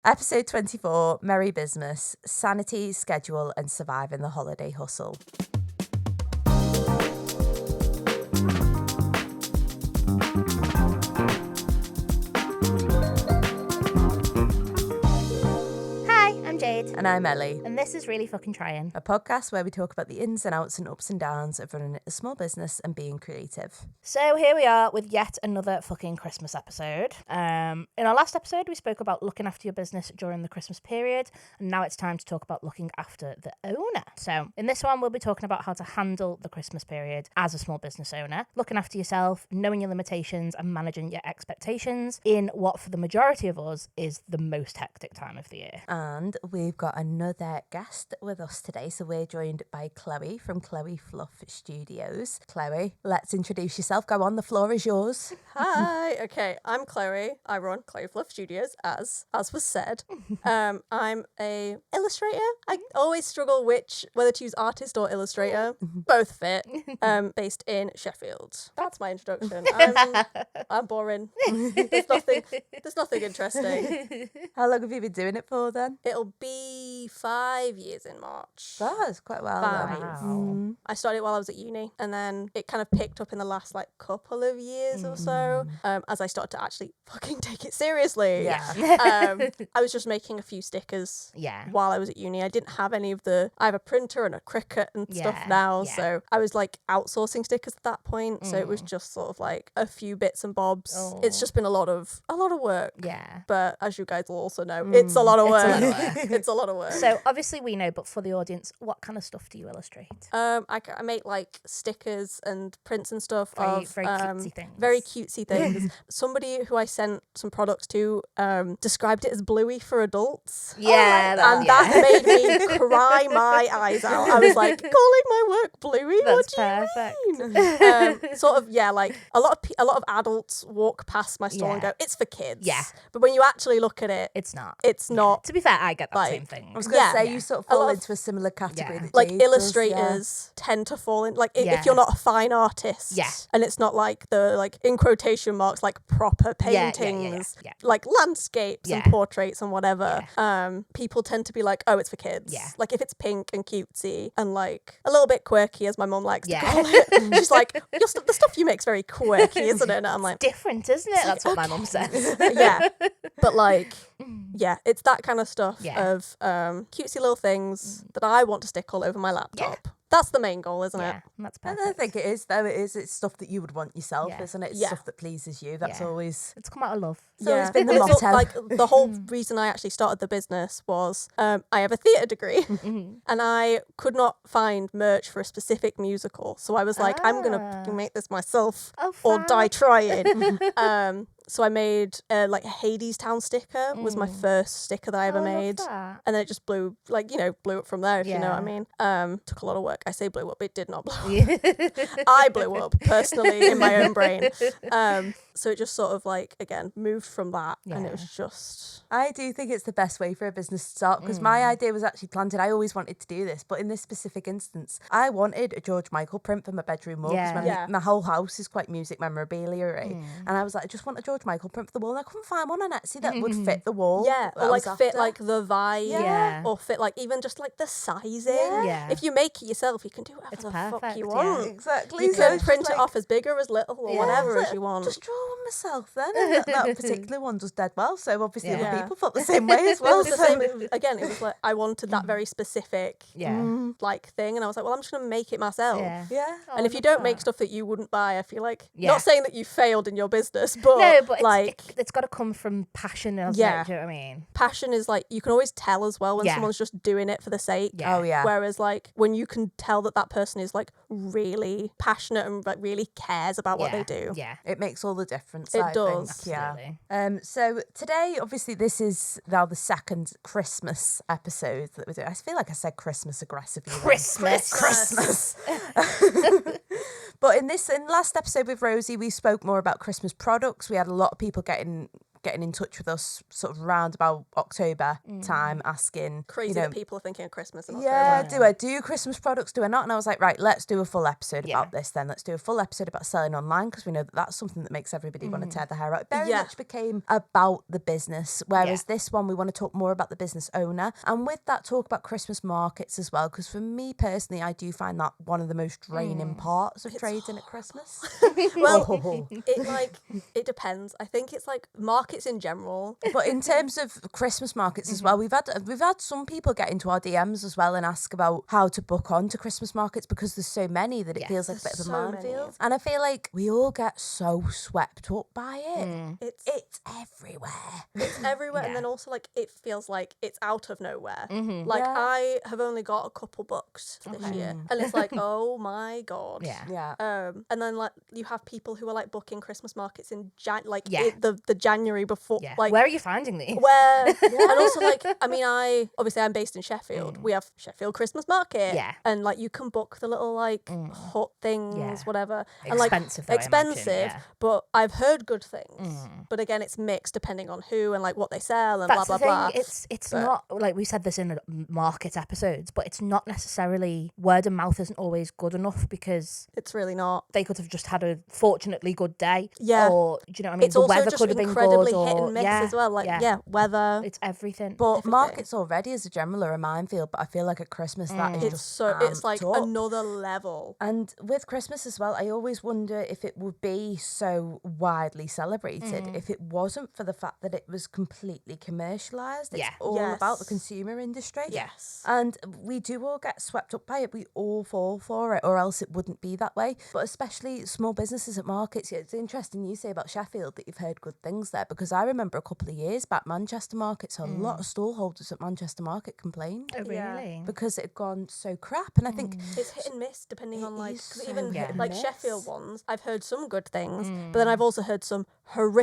Episode 24, Merry Bizmas, Sanity, Schedule and Surviving the Holiday Hustle. Jade. And I'm Ellie. And this is Really Fucking Trying, a podcast where we talk about the ins and outs and ups and downs of running a small business and being creative. So here we are with yet another fucking Christmas episode. In our last episode, we spoke about looking after your business during the Christmas period, and now it's time to talk about looking after the owner. So in this one, we'll be talking about how to handle the Christmas period as a small business owner, looking after yourself, knowing your limitations and managing your expectations in what for the majority of us is the most hectic time of the year. And we've got another guest with us today. So we're joined by Chloe from Chloe Fluff Studios. Chloe, let's introduce yourself. Go on, the floor is yours. Hi. Okay, I'm Chloe. I run Chloe Fluff Studios, as was said. I'm a illustrator. I always struggle whether to use artist or illustrator. Both fit. Based in Sheffield. That's my introduction. I'm boring. There's nothing interesting. How long have you been doing it for then? It'll be 5 years in March. Oh, it's quite well. 5. Wow. I started while I was at uni, and then it kind of picked up in the last couple of years or so, as I started to actually fucking take it seriously. Yeah. I was just making a few stickers while I was at uni. I didn't have any of I have a printer and a Cricut and stuff now, so I was outsourcing stickers at that point. So it was just sort of a few bits and bobs. It's just been a lot of work. Yeah. But as you guys will also know, it's a lot of work. It's a lot of work. So obviously we know, but for the audience, what kind of stuff do you illustrate? I make stickers and prints and stuff Very cutesy things. Very cutesy things. Somebody who I sent some products to described it as Bluey for adults. Yeah, that made me cry my eyes out. I was like, calling my work Bluey? That's what do you perfect. mean? Sort of, a lot of adults walk past my stall and go, it's for kids. Yeah. But when you actually look at it, it's not. It's not. To be fair, I get that same thing. I was going to say, you sort of fall into a similar category. Yeah. Illustrators tend to fall in, if you're not a fine artist, and it's not the in quotation marks, proper paintings, landscapes and portraits and whatever, people tend to be oh, it's for kids. Yeah. If it's pink and cutesy and a little bit quirky, as my mum likes to call it. She's like, the stuff you make's very quirky, isn't it? And I'm it's different, isn't it? That's what my mum says. Yeah. But it's that kind of stuff of cutesy little things that I want to stick all over my laptop. Yeah. That's the main goal, isn't it? Yeah, that's perfect. I think it is, though. It's stuff that you would want yourself, isn't it? It's stuff that pleases you. That's always... It's come out of love. It's always been the motto. The whole reason I actually started the business was I have a theatre degree and I could not find merch for a specific musical. So I was I'm going to make this myself or die trying. So I made a Hades Town sticker was my first sticker that I ever made. And then it just blew up from there, if you know what I mean. Took a lot of work. I say blew up, it did not blow up. I blew up personally in my own brain. So it just sort of again moved from that, and it was just... I do think it's the best way for a business to start, because my idea was actually planted. I always wanted to do this, but in this specific instance, I wanted a George Michael print for my bedroom wall, because my whole house is quite music memorabilia, and I was I just want a George Michael print for the wall, and I couldn't find one on Etsy that would fit the wall. Yeah, or fit the vibe, or fit even just the sizing. Yeah. If you make it yourself, you can do whatever the fuck you want. Exactly. You can print it off as big or as little or whatever as you want. Just draw one myself then, and that particular one does dead well, so obviously other people felt the same way as well. It was the same. It was I wanted that very specific thing, and I was well, I'm just going to make it myself. Yeah. And if you don't make stuff that you wouldn't buy, I feel not saying that you failed in your business, but no, but it's got to come from passion. Do you know what I mean? Passion is you can always tell as well when someone's just doing it for the sake. Yeah. Oh yeah. Whereas when you can tell that person is really passionate and really cares about what they do. Yeah. It makes all the difference. It I does. think. Absolutely. Yeah. So today, obviously, this is now the second Christmas episode that we're doing. I feel like I said Christmas aggressively. Christmas. But in last episode with Rosie, we spoke more about Christmas products. We had a lot of people getting getting in touch with us sort of around about October time, asking, Crazy you know, that people are thinking of Christmas in October. yeah, do I do Christmas products, do I not? And I was like, right, let's do a full episode Yeah. about this then. Let's do a full episode about selling online, because we know that that's something that makes everybody want to tear their hair out. It very much became about the business, whereas this one we want to talk more about the business owner. And with that, talk about Christmas markets as well, because for me personally, I do find that one of the most draining parts of trading at Christmas. Well, it depends. I think it's like markets in general. But in terms of Christmas markets as well, we've had some people get into our DMs as well and ask about how to book on to Christmas markets, because there's so many that it feels like a bit of a so minefield. And I feel like we all get so swept up by it. It's everywhere. It's everywhere, and then also like it feels like it's out of nowhere. Like I have only got a couple booked this year, and it's like, oh my god. Yeah. And then like you have people who are like booking Christmas markets in the January before. Yeah. Like Where are you finding these? where and also like I mean I'm based in Sheffield. We have Sheffield Christmas Market. Yeah. And like you can book the little like hut things, whatever. Expensive, And, though, I imagine, expensive, but I've heard good things. But again, it's mixed depending on who and like what they sell and That's blah the blah thing. blah. It's not like we said this in market episodes, but it's not necessarily word of mouth isn't always good enough, because It's really not. they could have just had a fortunately good day. Yeah. Or do you know what I mean? It's the also weather just could have been incredibly good, hit or and miss as well. Like weather. It's everything. But everything. markets already as a general are a minefield, but I feel like at Christmas that is just It's like amped up. another level. And with Christmas as well, I always wonder if it would be so widely celebrated if it wasn't for the fact that it was completely commercialised. It's all about the consumer industry. Yes. And we do all get swept up by it. We all fall for it, or else it wouldn't be that way. But especially small businesses at markets. It's interesting you say about Sheffield that you've heard good things there, because I remember a couple of years back, Manchester markets, a lot of stallholders at Manchester Market complained. Oh, really? Because it had gone so crap. And I think It's hit and miss depending on like, is because so even hit and like miss. Sheffield ones, I've heard some good things, but then I've also heard some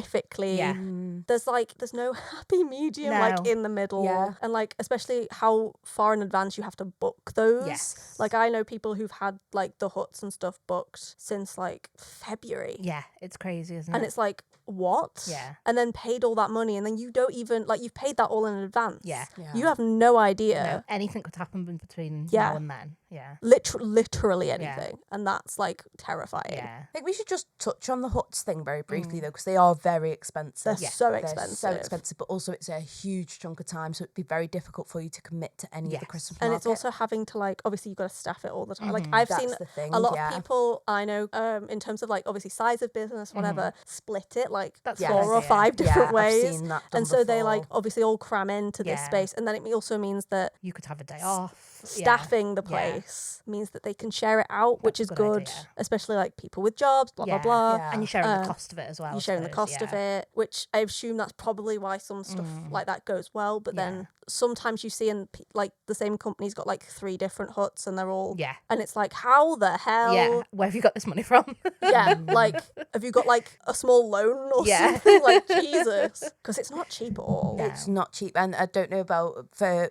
horrifically. There's no happy medium like No. in the middle. Yeah. And like especially how far in advance you have to book those. Yes. Like I know people who've had like the huts and stuff booked since like February. Yeah, it's crazy, isn't And it? it's like, what? Yeah. And then paid all that money, and then you don't even like you've paid that all in advance. Yeah. You have no idea. No, anything could happen in between Yeah. now and then. Yeah. Literally anything. And that's like terrifying. Yeah. I think we should just touch on the huts thing very briefly though, because they are very expensive. They're so They're expensive. so expensive, but also it's a huge chunk of time, so it'd be very difficult for you to commit to any of the Christmas And market. it's also having to like obviously you've got to staff it all the time. Like I've That's seen the thing, a lot yeah. of people I know in terms of like obviously size of business, whatever, split it like That's Yeah. 4 or idea. 5 different I've ways. seen that done And so they before. like obviously all cram into this Yeah. space, and then it also means that You could have a day off. staffing the Yeah. place means that they can share it out, which is That's a good good, idea. especially like people with jobs, blah Yeah. blah blah. Yeah. And you're sharing the cost of it as well. You're sharing the cost of it, which I assume that's probably why some stuff like that goes well. But then sometimes you see in like the same company's got like 3 different huts, and they're all and it's like, how the hell? Yeah. Where have you got this money from? Yeah, like have you got like a small loan or Yeah. something? Like Jesus, because it's not cheap at all. It's not cheap, and I don't know about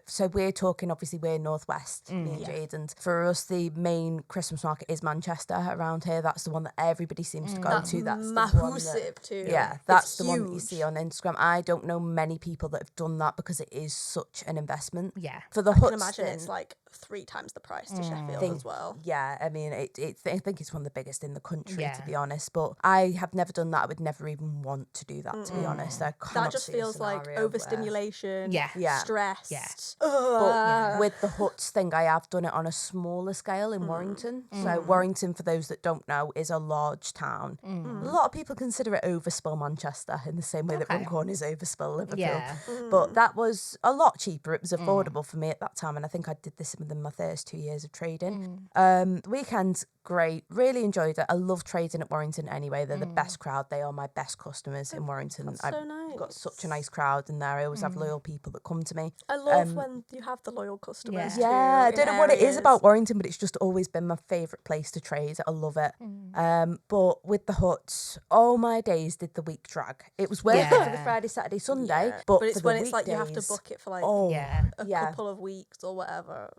so we're talking obviously we're northwest, me and Jade, and for us the main Christmas market is Manchester around here. That's the one that everybody seems to go to. That's the one that, Massive too. yeah, that's It's the one that you huge. see on Instagram. I don't know many people that have done that because it is such an investment. Yeah. For the I can huts imagine thing, it's like 3 times the price to Sheffield as well. yeah, I mean, I think it's one of the biggest in the country, Yeah. to be honest. But I have never done that. I would never even want to do that, to be honest. I That cannot just see a feels like scenario where- overstimulation, Yeah. Yeah. stressed. Yeah. But with the huts thing, I have done it on a smaller scale in Warrington. So Warrington, for those that don't know, is a large town. A lot of people consider it overspill Manchester in the same way that Runcorn is overspill Liverpool. Yeah. But that was a lot cheaper. It was affordable for me at that time, and I think I did this within my first 2 years of trading. The weekend's great. Really enjoyed it. I love trading at Warrington anyway. They're the best crowd. They are my best customers in Warrington. That's so nice. Got such a nice crowd in there. I always have loyal people that come to me. I love when you have the loyal customers. Yeah. Yeah, I too, don't in know what it is areas. about Warrington, but it's just always been my favourite place to trade. I love it. But with the huts, all my days did the week drag. It was worth it for the Yeah. Friday, Saturday, Sunday, Yeah. but it's for the when it's like you have to weekdays, book it for like oh, Yeah. a yeah. couple of weeks or whatever.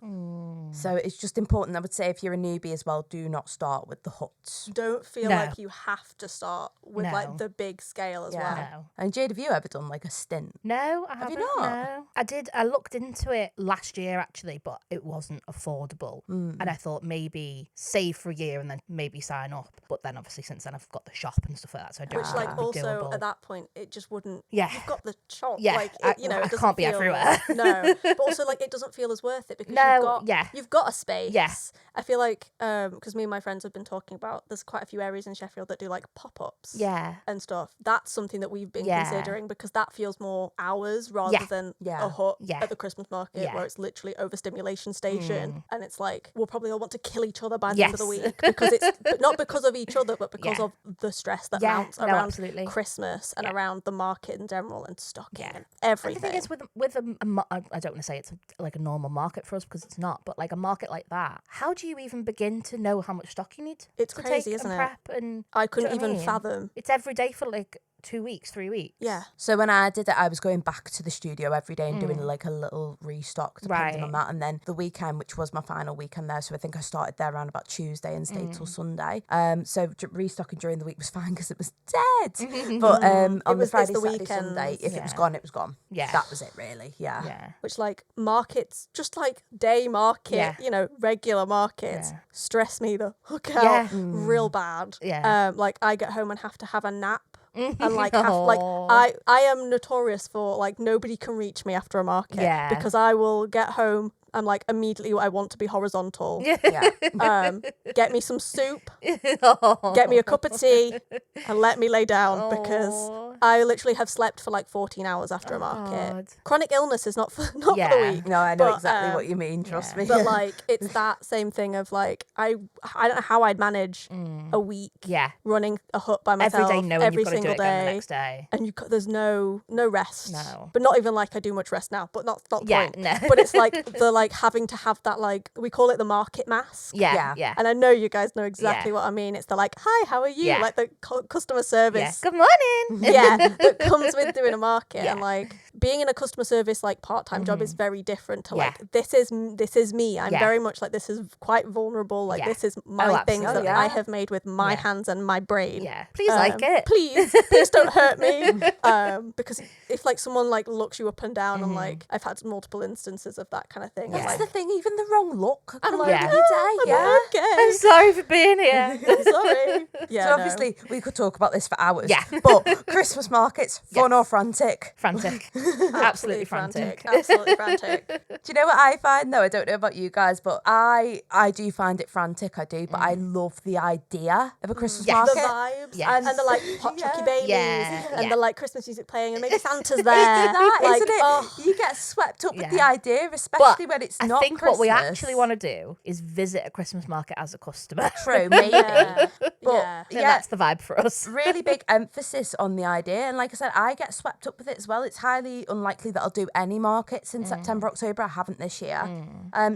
So it's just important, I would say, if you're a newbie as well, do not start with the huts. Don't feel like you have to start with like the big scale as well. No. And Jade, have you ever done like a stint? No, I haven't. you not? No. I looked into it last year actually, but it wasn't affordable. And I thought maybe save for a year and then maybe sign up. But then obviously since then I've got the shop and stuff like that, so I don't Which think like it'd be also doable. at that point it just wouldn't. Yeah. You've got the shop. Yeah, Like I it can't be feel, everywhere. No, but also like it doesn't feel as worth it because you've got a space. Yeah. I feel like because me and my friends have been talking about, there's quite a few areas in Sheffield that do like pop-ups. Yeah. And stuff. That's something that we've been considering because that feels more ours rather than a hut at the Christmas market where it's literally overstimulation station and it's like we'll probably all want to kill each other by the end of the week because it's not because of each other but because of the stress that mounts around Christmas and around the market in general and stocking and everything. And the thing is with I don't want to say it's like a normal market for us because it's not, but like a market like that, how do you even begin to know how much stock you need? It's to crazy, take isn't and it? Prep and I couldn't even fathom. It's every day for like 2 weeks, 3 weeks. Yeah. So when I did it, I was going back to the studio every day and doing like a little restock depending on that. And then the weekend, which was my final weekend there, so I think I started there around about Tuesday and stayed till Sunday. So restocking during the week was fine because it was dead. But on the Friday, Saturday, Sunday, if it was gone, it was gone. Yeah. That was it really. Yeah. Which like markets, just like day market, you know, regular markets stress me the hook out real bad. Yeah. Like I get home and have to have a nap. And like I am notorious for like nobody can reach me after a market because I will get home and like immediately I want to be horizontal. Get me some soup, get me a cup of tea and let me lay down because I literally have slept for like 14 hours after a market. God. Chronic illness is not for the weak. No, I know exactly what you mean, trust me. But like it's that same thing of like I don't know how I'd manage a week running a hut by myself every day knowing every you've got to do single it again day the next day. and there's no rest. No. But not even like I do much rest now, but not the point. No. But it's like the like having to have that like we call it the market mask. Yeah. And I know you guys know exactly what I mean. It's the like, hi, how are you? Yeah. Like the customer service. Good morning. That comes with doing a market and like being in a customer service like part-time job is very different to like this is me. I'm very much like this is quite vulnerable. Like this is my things that I have made with my hands and my brain. Yeah. Please like it. Please don't hurt me. Because if like someone like looks you up and down and like I've had multiple instances of that kind of thing. That's like, the thing, even the wrong look. I'm like, your day. okay. I'm sorry for being here. I'm sorry. So obviously we could talk about this for hours. Yeah. But Christmas markets, fun or frantic? Frantic. Absolutely frantic. Absolutely frantic. Do you know what I find though? I don't know about you guys, but I do find it frantic. I do, but I love the idea of a Christmas market. The vibes Yes. and the like hot chocky babies and Yeah. the like Christmas music playing and maybe Santa's there. That, like, isn't it? oh, You get swept up with the idea, especially when it's not I think Christmas. what we actually want to do is visit a Christmas market as a customer. True, maybe. But That's the vibe for us. really big emphasis on the idea. And like I said, I get swept up with it as well. It's highly unlikely that I'll do any markets in September, October. I haven't this year.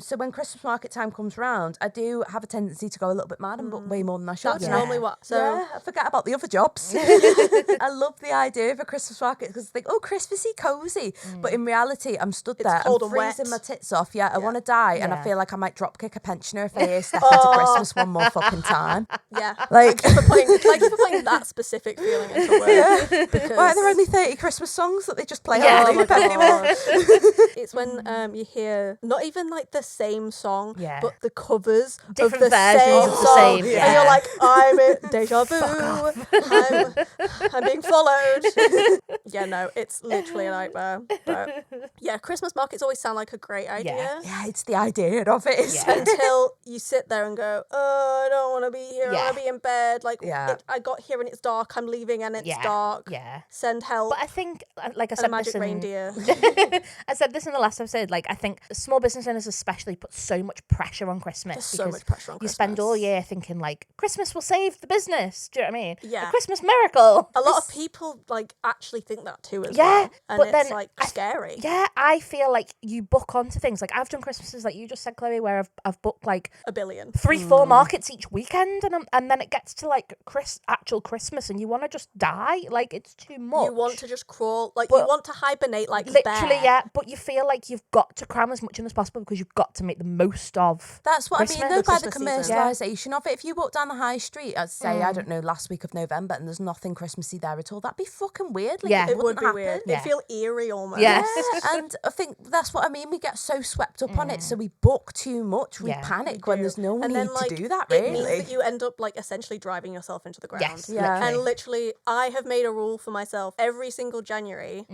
So when Christmas market time comes round, I do have a tendency to go a little bit mad and book way more than I should. that's normally what. So I forget about the other jobs. I love the idea of a Christmas market because I think, oh, Christmassy, cozy. But in reality, I'm stood there, cold I'm and wet. freezing my tits off. I want to die, and I Yeah. feel like I might drop kick a pensioner if they step into Christmas one more fucking time. yeah. Like, Thank you for putting that specific feeling into words. Because why are there only 30 Christmas songs that they just play Yeah. on oh my loop anymore? God. It's when you hear not even like the same song, Yeah. but the covers Different of the versions same of the song, same, and yeah. you're like, I'm in deja vu. I'm being followed. Yeah, no, it's literally a nightmare. But yeah, Christmas markets always sound like a great idea. Yeah, it's the idea of it. Isn't Yeah. it? Until you sit there and go, oh, I don't want to be here. I want to be in bed. Like, Yeah. I got here and it's dark. I'm leaving and it's Yeah. dark. Yeah. Send help. But I think, like I and a said, magic this in, reindeer. I said this in the last episode. Like I think small business owners especially put so much pressure on Christmas. There's so because much pressure on you Christmas. spend all year thinking like Christmas will save the business. Do you know what I mean? Yeah. A Christmas miracle. A lot of people like actually think that too as Yeah, well. And but it's then like scary. Yeah, I feel like you book onto things. Like I've done Christmases, like you just said, Chloe, where I've booked like A billion. 3-4 markets each weekend, and then it gets to like actual Christmas, and you want to just die. Like it's too much. You want to just crawl, like But you want to hibernate like a literally, bear. yeah. But you feel feel like you've got to cram as much in as possible because you've got to make the most of That's what Christmas. I mean, though, by the Christmas season. commercialisation of it. If you walk down the high street, I'd say, I don't know, last week of November, and there's nothing Christmassy there at all, that'd be fucking weird. Like, Yeah. It would wouldn't be happen. weird. Yeah. It'd feel eerie almost. Yes. Yeah, and I think that's what I mean. We get so swept up on it, so we book too much. We Yeah. panic when there's no And need then, like, to do that, it really. means that you end up like essentially driving yourself into the ground. Yes, Yeah. literally. And literally, I have made a rule for myself. Every single January,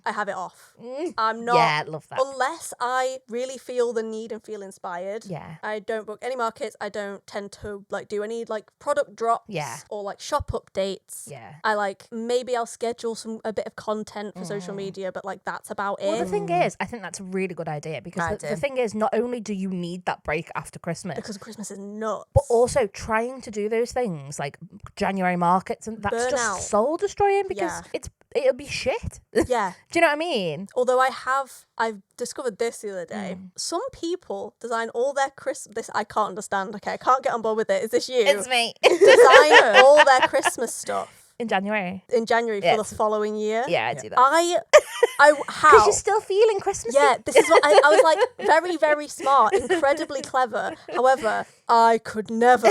I have it off. I'm not. Yeah, love that. Unless I really feel the need and feel inspired. Yeah. I don't book any markets. I don't tend to like do any like product drops. Yeah. Or like shop updates. Yeah. I like maybe I'll schedule a bit of content for social media, but like that's about Well, it. the thing is, I think that's a really good idea I because the do. thing is, not only do you need that break after Christmas, because Christmas is nuts. but also trying to do those things like January markets, and that's Burnout. just soul destroying because Yeah. it'll be shit. Yeah. Do you know what I mean? Although I've discovered this the other day. Some people design all their this I can't understand. Okay, I can't get on board with it. Is this you? It's me. Design all their Christmas stuff In January. in January Yeah, for the following year. Yeah, I do that. I Because how? you're still feeling Christmas. Yeah, this is what I was like. Very, very smart, incredibly clever. However, I could never.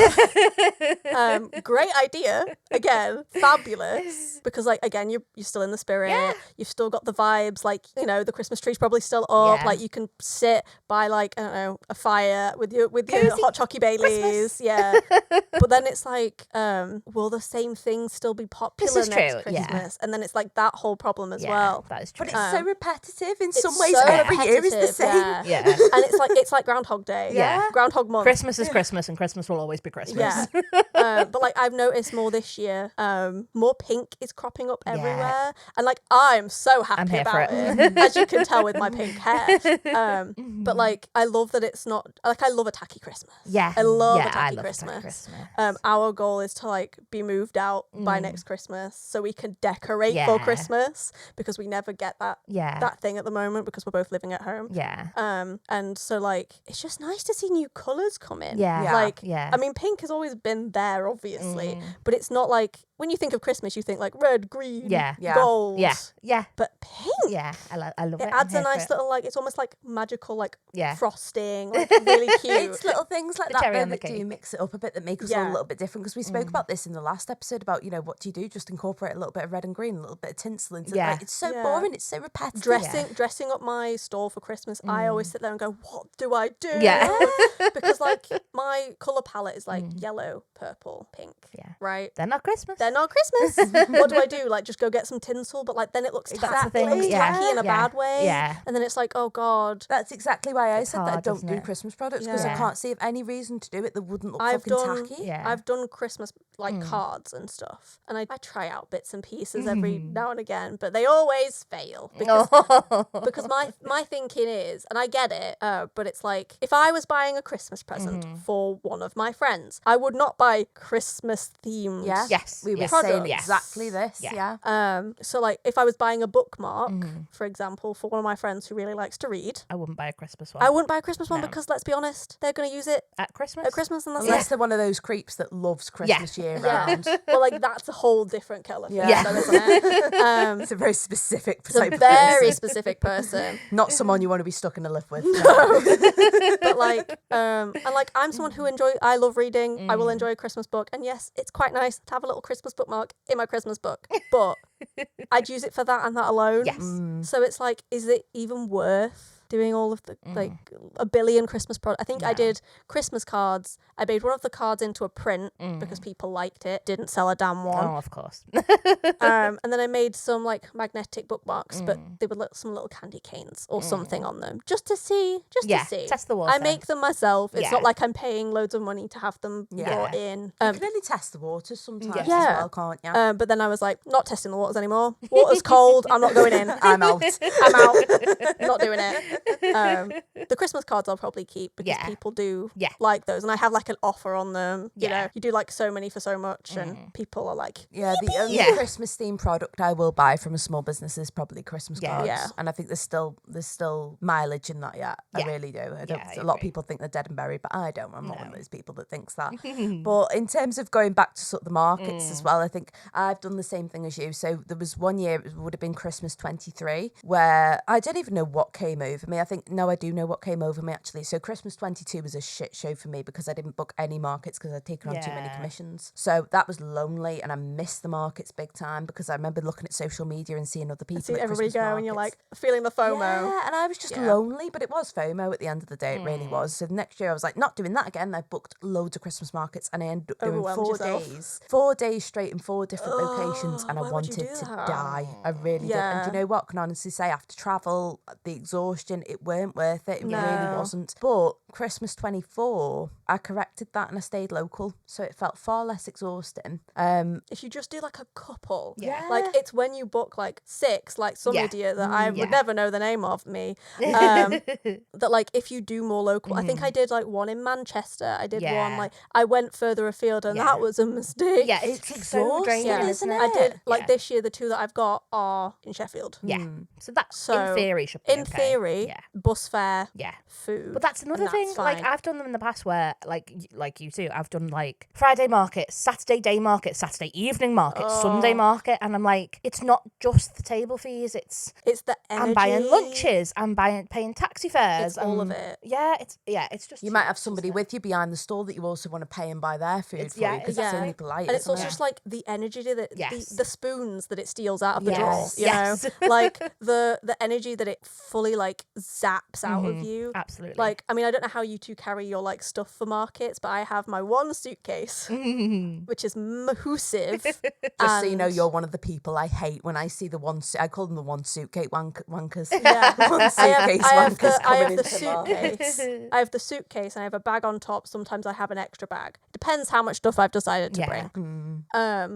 Great idea. Again, fabulous. Because like again, you're still in the spirit. Yeah. You've still got the vibes. Like the Christmas tree's probably still up. Yeah. Like you can sit by like I don't know a fire with your Cozy hot chocky Baileys. Christmas. Yeah. But then it's like, will the same things still be popular This is next true, yeah. Christmas? And then it's like that whole problem as Yeah, well. that is true. But it's so repetitive. In some It's ways, so every year is the repetitive, same. yeah. Yeah. And it's like Groundhog Day. Yeah. Groundhog Month. Christmas is Christmas, and Christmas will always be Christmas. Yeah. But like I've noticed more this year, more pink is cropping up everywhere. And like I'm so happy I'm here for about it. it. As you can tell with my pink hair. But like I love that it's not like I love a tacky Christmas. Yeah. I love yeah, a tacky love Christmas. Christmas. Our goal is to like be moved out by next Christmas so we can decorate for Yeah. Christmas because we never get that Yeah. that thing at the moment because we're both living at home. Yeah. And so like it's just nice to see new colours come in. Yeah. Yeah. Like Yeah. I mean pink has always been there obviously, but it's not like when you think of Christmas you think like red, green, Yeah. Yeah. gold. Yeah. Yeah. But pink Yeah. I love it. it I'm adds a here for nice it. little like it's almost like magical like Yeah. frosting, like really cute. It's little things like The that cherry though on the that do cake. mix it up a bit that make us all Yeah. a little bit different because we spoke about this in the last episode about what do you do, just incorporate a little bit of red and green, a little bit of tinsel into Yeah. like it's so Yeah. boring, it's so repetitive. dressing up my store for Christmas, I always sit there and go, what do I do? Yeah. Because like my colour palette is like yellow, purple, pink. Yeah. Right? They're not Christmas. They're not Christmas. What do I do? Like just go get some tinsel, but like then it looks That's the tacky. thing, It looks yeah, tacky in a yeah, bad way. yeah. And then it's like, oh God. That's exactly why I It's said that I hard, don't isn't do it? Christmas products because Yeah. I can't see of any reason to do it that wouldn't look I've fucking done tacky. Yeah. I've done Christmas like cards and stuff. And I try out bits and pieces every now and again, but they always fail. Because my thinking is, and I get it, but it's like if I was buying a Christmas present for one of my friends, I would not buy Christmas themed. Yeah. Yes. We were yes. saying Yes. exactly this. Yeah. Yeah. So like if I was buying a bookmark, for example, for one of my friends who really likes to read, I wouldn't buy a Christmas one. I wouldn't buy a Christmas one No. because let's be honest, they're going to use it At Christmas? at Christmas and that's Unless it. they're one of those creeps that loves Christmas year round. Well, like that's a whole different kettle of fish, Yeah. though, isn't it? It's a very specific It's type a of very person. specific person. Not someone you want to be stuck in a lift with. But like and like I'm someone who I love reading. I will enjoy a Christmas book, and yes, it's quite nice to have a little Christmas bookmark in my Christmas book, but I'd use it for that and that alone. Yes. So it's like, is it even worth doing all of the like a billion Christmas products? I think I did Christmas cards. I made one of the cards into a print because people liked it. Didn't sell a damn one. Oh, of course. And then I made some like magnetic bookmarks, but they were some little candy canes or something on them, just to see. Yeah, To see. test the water. I make them myself. It's Yeah. not like I'm paying loads of money to have them brought in. You can only test the waters sometimes as Yeah. well, can't you? But then I was like, not testing the waters anymore. Water's cold. I'm not going in. I'm out. I'm out. Not doing it. The Christmas cards I'll probably keep because Yeah. people do Yeah. like those, and I have like an offer on them. You Yeah. know, you do like so many for so much, and people are like, Yeah, the only Yeah. Christmas themed product I will buy from a small business is probably Christmas Yeah. cards. Yeah. And I think there's still mileage in that yet. I Yeah. really do. I don't, Yeah, I a lot of agree. people think they're dead and buried, but I don't. I'm not one of those people that thinks that. But in terms of going back to sort of the markets as well, I think I've done the same thing as you. So So there was one year, it would have been Christmas 23, where I don't even know what came over me. I do know what came over me actually. So Christmas 22 was a shit show for me because I didn't book any markets because I'd taken on too many commissions. So that was lonely, and I missed the markets big time because I remember looking at social media and seeing other people See at everybody Christmas go markets. And you're like feeling the FOMO. Yeah, and I was just lonely, but it was FOMO at the end of the day. It really was. So the next year I was like, not doing that again. I booked loads of Christmas markets and I ended up doing 4 days straight in 4 different locations, and I wanted to die. I really did. And do you know what? Can I honestly say, after travel, the exhaustion, it weren't worth it. It really wasn't. But Christmas 24, I corrected that and I stayed local, so it felt far less exhausting. If you just do like a couple, like it's when you book like 6, like some idiot that I would never know the name of, me, that like if you do more local, I think I did like one in Manchester, I did one, like I went further afield, and that was a mistake. Yeah, it's so draining, isn't it? I did like this year, the 2 that I've got are in Sheffield. So that's in theory should be in theory, bus fare, food. But that's another thing. Like I've done them in the past where like you too, I've done like Friday market, Saturday day market, Saturday evening market, Sunday market, and I'm like, it's not just the table fees, it's the energy. I'm buying lunches, I'm paying taxi fares, it's all of it. It's just you might have somebody with you behind the stall that you also want to pay and buy their food for you, because it's only polite. And it's also just like the energy that the spoons that it steals out of the drawer, you know, like the energy that it fully like zaps out of you. Absolutely. Like, I mean, I don't know how you two carry your like stuff for markets, but I have my one suitcase, which is massive. Just so you know, you're one of the people I hate when I see the one. I call them the one suitcase wankers. Yeah, one suitcase wankers coming into the market. I have the suitcase and I have a bag on top. Sometimes I have an extra bag. Depends how much stuff I've decided to bring.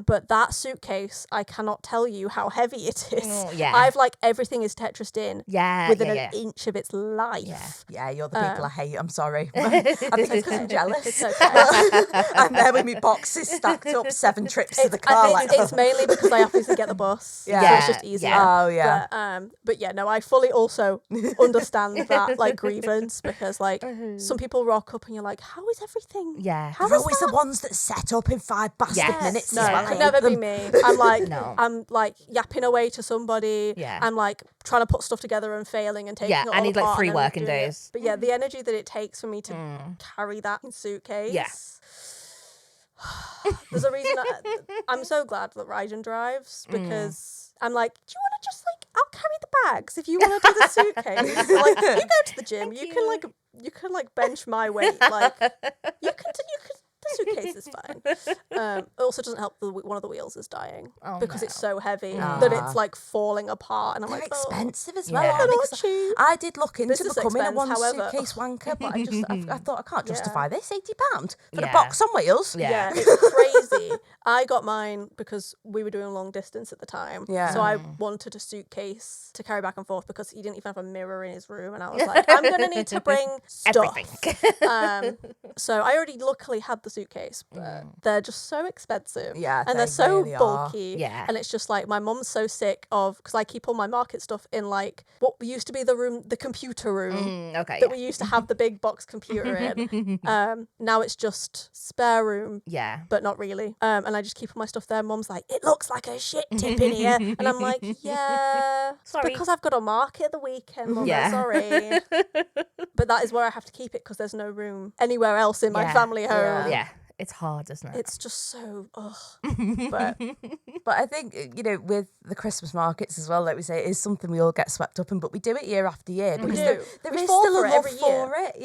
But that suitcase, I cannot tell you how heavy it is. I've like everything is Tetrised in within an inch of its life. Yeah, you're the people I hate. I'm sorry. I think it's because I'm jealous. It's okay. I'm there with my boxes stacked up, 7 trips to the car. I think it's mainly because I obviously get the bus. So it's just easier. Oh, yeah. But yeah, no, I fully also understand that like grievance, because like some people rock up and you're like, how is everything? They're always the ones that set up in 5 bastard minutes. No, as well. it could never be me. I'm like, I'm like yapping away to somebody. I'm like trying to put stuff together and failing and taking it all I need apart like 3 working days. But yeah, the energy that it takes for me to carry that suitcase. There's a reason I'm so glad that Ryden drives, because I'm like, do you want to just like, I'll carry the bags if you want to do the suitcase. Like, you go to the gym, you can like bench my weight, like you can the suitcase is fine. It also doesn't help that one of the wheels is dying because it's so heavy that it's like falling apart, and I'm like, expensive as well. I did look into becoming a one suitcase wanker, but I thought I can't justify this. £80 for a box on wheels. Yeah, it's crazy. I got mine because we were doing long distance at the time. So I wanted a suitcase to carry back and forth because he didn't even have a mirror in his room, and I was like, I'm gonna need to bring stuff. Everything. So I already luckily had the suitcase, but they're just so expensive. And they're so really bulky. And it's just like, my mum's so sick of, because I keep all my market stuff in like what used to be the computer room that we used to have the big box computer in. Now it's just spare room, but not really. And I just keep all my stuff there. Mum's like, it looks like a shit tip in here, and I'm like, sorry, because I've got a market the weekend, Mum. Sorry. But that is where I have to keep it because there's no room anywhere else in my family home. It's hard, isn't it? It's just so, but I think, you know, with the Christmas markets as well, like we say, it is something we all get swept up in, but we do it year after year because there is still a love for it.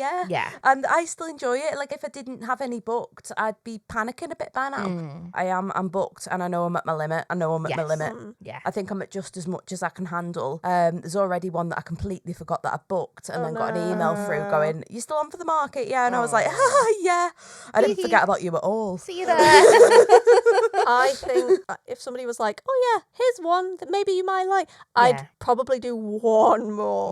And I still enjoy it. Like, if I didn't have any booked, I'd be panicking a bit by now. I'm booked, and I know I'm at my limit. I think I'm at just as much as I can handle. There's already one that I completely forgot that I booked, and then got an email through going, you still on for the market? Yeah. And I was like, yeah. I didn't forget about you at all. See you there. I think if somebody was like, oh yeah, here's one that maybe you might like, I'd probably do one more.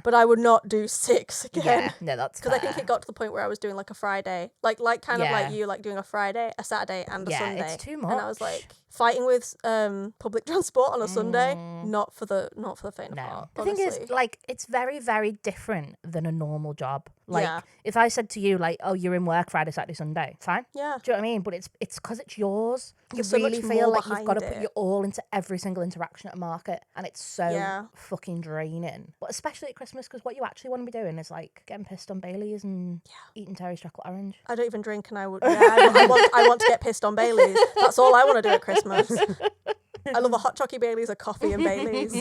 But I would not do 6 again. No, that's because I think it got to the point where I was doing like a Friday, like kind of like you, like doing a Friday, a Saturday, and a Sunday. It's too much. And I was like, fighting with public transport on a Sunday, not for the faint of heart. The honestly. thing is, like, it's very, very different than a normal job. Like, Yeah. if I said to you, like, oh, you're in work Friday, Saturday, Sunday, fine. Yeah. Do you know what I mean? But it's because it's yours. You There's so really much feel more like you've got to behind put it. your all into every single interaction at a market, and it's so fucking draining. But especially at Christmas, because what you actually want to be doing is like getting pissed on Baileys and eating Terry's chocolate orange. I don't even drink, and I want to get pissed on Baileys. That's all I want to do at Christmas. I love a hot chocolate Baileys, a coffee and Baileys.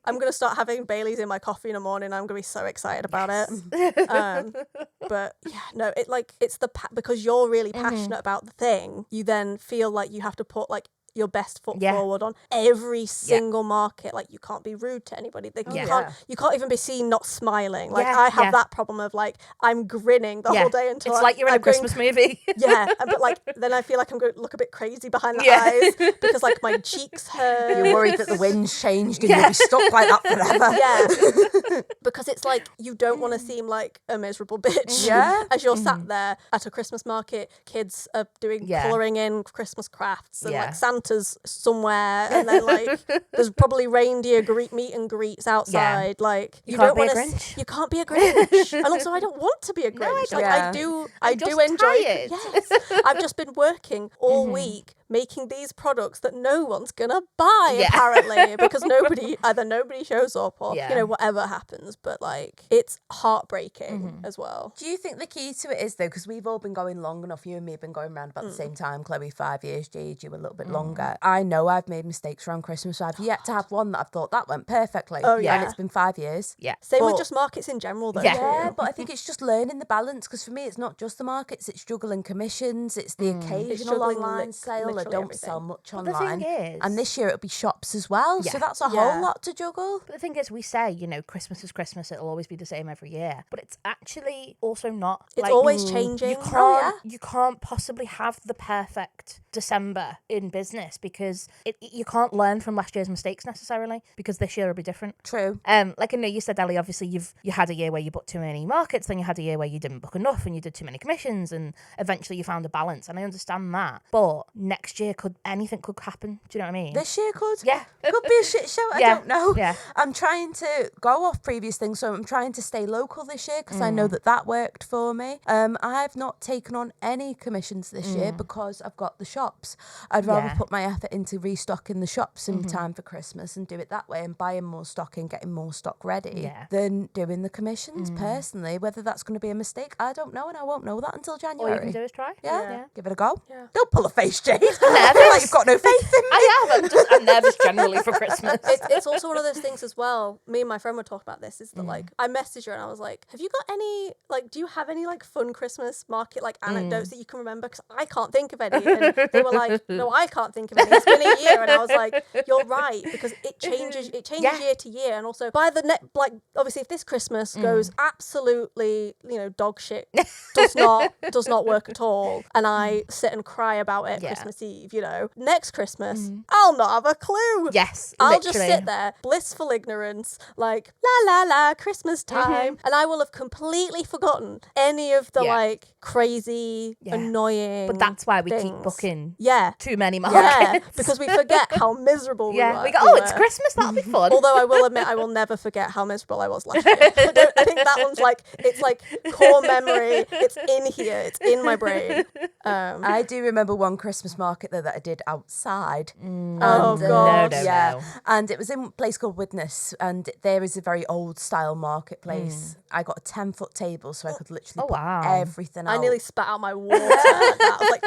I'm going to start having Baileys in my coffee in the morning. I'm going to be so excited about it. But yeah, no, it's because you're really passionate about the thing, you then feel like you have to put like your best foot forward on every single market. Like, you can't be rude to anybody. Like, you can't even be seen not smiling. Like, I have that problem of like, I'm grinning the whole day until it's like you're in a Christmas movie. But like then I feel like I'm going to look a bit crazy behind the eyes because like my cheeks hurt. You're worried that the wind's changed and you'll be stuck like that forever. Because it's like you don't want to seem like a miserable bitch. As you're sat there at a Christmas market, kids are doing colouring in Christmas crafts and like Santa's somewhere, and then like there's probably reindeer meet and greets outside. Like you don't want to. You can't be a Grinch, and also I don't want to be a Grinch. No, I do enjoy it. Yes, I've just been working all week making these products that no one's gonna buy apparently because nobody shows up or whatever happens. But like it's heartbreaking as well. Do you think the key to it is though, because we've all been going long enough, you and me have been going around about the same time, Chloe 5 years, Jade you a little bit longer. I know I've made mistakes around Christmas, so I've yet to have one that I've thought that went perfectly. And it's been 5 years. Same with just markets in general though. But I think it's just learning the balance, because for me it's not just the markets, it's juggling commissions, it's the occasional online sale. I don't sell much online. The thing is, and this year it'll be shops as well, so that's a whole lot to juggle. But the thing is, we say, Christmas is Christmas, it'll always be the same every year, but it's actually also not. It's always changing. You can't possibly have the perfect December in business because you can't learn from last year's mistakes necessarily, because this year will be different. True. Like I know you said, Ellie, obviously you had a year where you booked too many markets, then you had a year where you didn't book enough and you did too many commissions, and eventually you found a balance, and I understand that. But next year anything could happen. Do you know what I mean? This year could. Yeah. It could be a shit show. I don't know. Yeah. I'm trying to go off previous things, so I'm trying to stay local this year because I know that worked for me. I've not taken on any commissions this year because I've got the shops. I'd rather put my effort into restocking the shops in time for Christmas and do it that way, and buying more stock and getting more stock ready than doing the commissions personally. Whether that's going to be a mistake, I don't know, and I won't know that until January. All you can do is try. Yeah. Give it a go. Yeah. Don't pull a face, Jade. I feel like you've got no faith in me. I have. I'm nervous generally for Christmas. It's also one of those things as well. Me and my friend were talking about this. Is that like I messaged her and I was like, "Have you got any do you have any like fun Christmas market like anecdotes that you can remember? Because I can't think of any." And they were like, "No, I can't think of any. It's been a year." And I was like, "You're right, because it changes. It changes year to year, and also by the obviously if this Christmas goes absolutely dog shit, does not work at all, and I sit and cry about it Christmas Eve. Next Christmas I'll not have a clue. Yes, I'll literally. just sit there, blissful ignorance, like la la la, Christmas time, and I will have completely forgotten any of the crazy, annoying. But that's why we things. keep booking. Too many markets. Because we forget how miserable we were. We go, it's Christmas, that'll be fun. Although I will admit, I will never forget how miserable I was last year. I think that one's it's core memory. It's in here. It's in my brain. I do remember one Christmas market though that I did outside. Oh God! No. And it was in a place called Widnes, and there is a very old style marketplace. I got a 10-foot table, so I could literally put everything out. I nearly spat out my water. I was like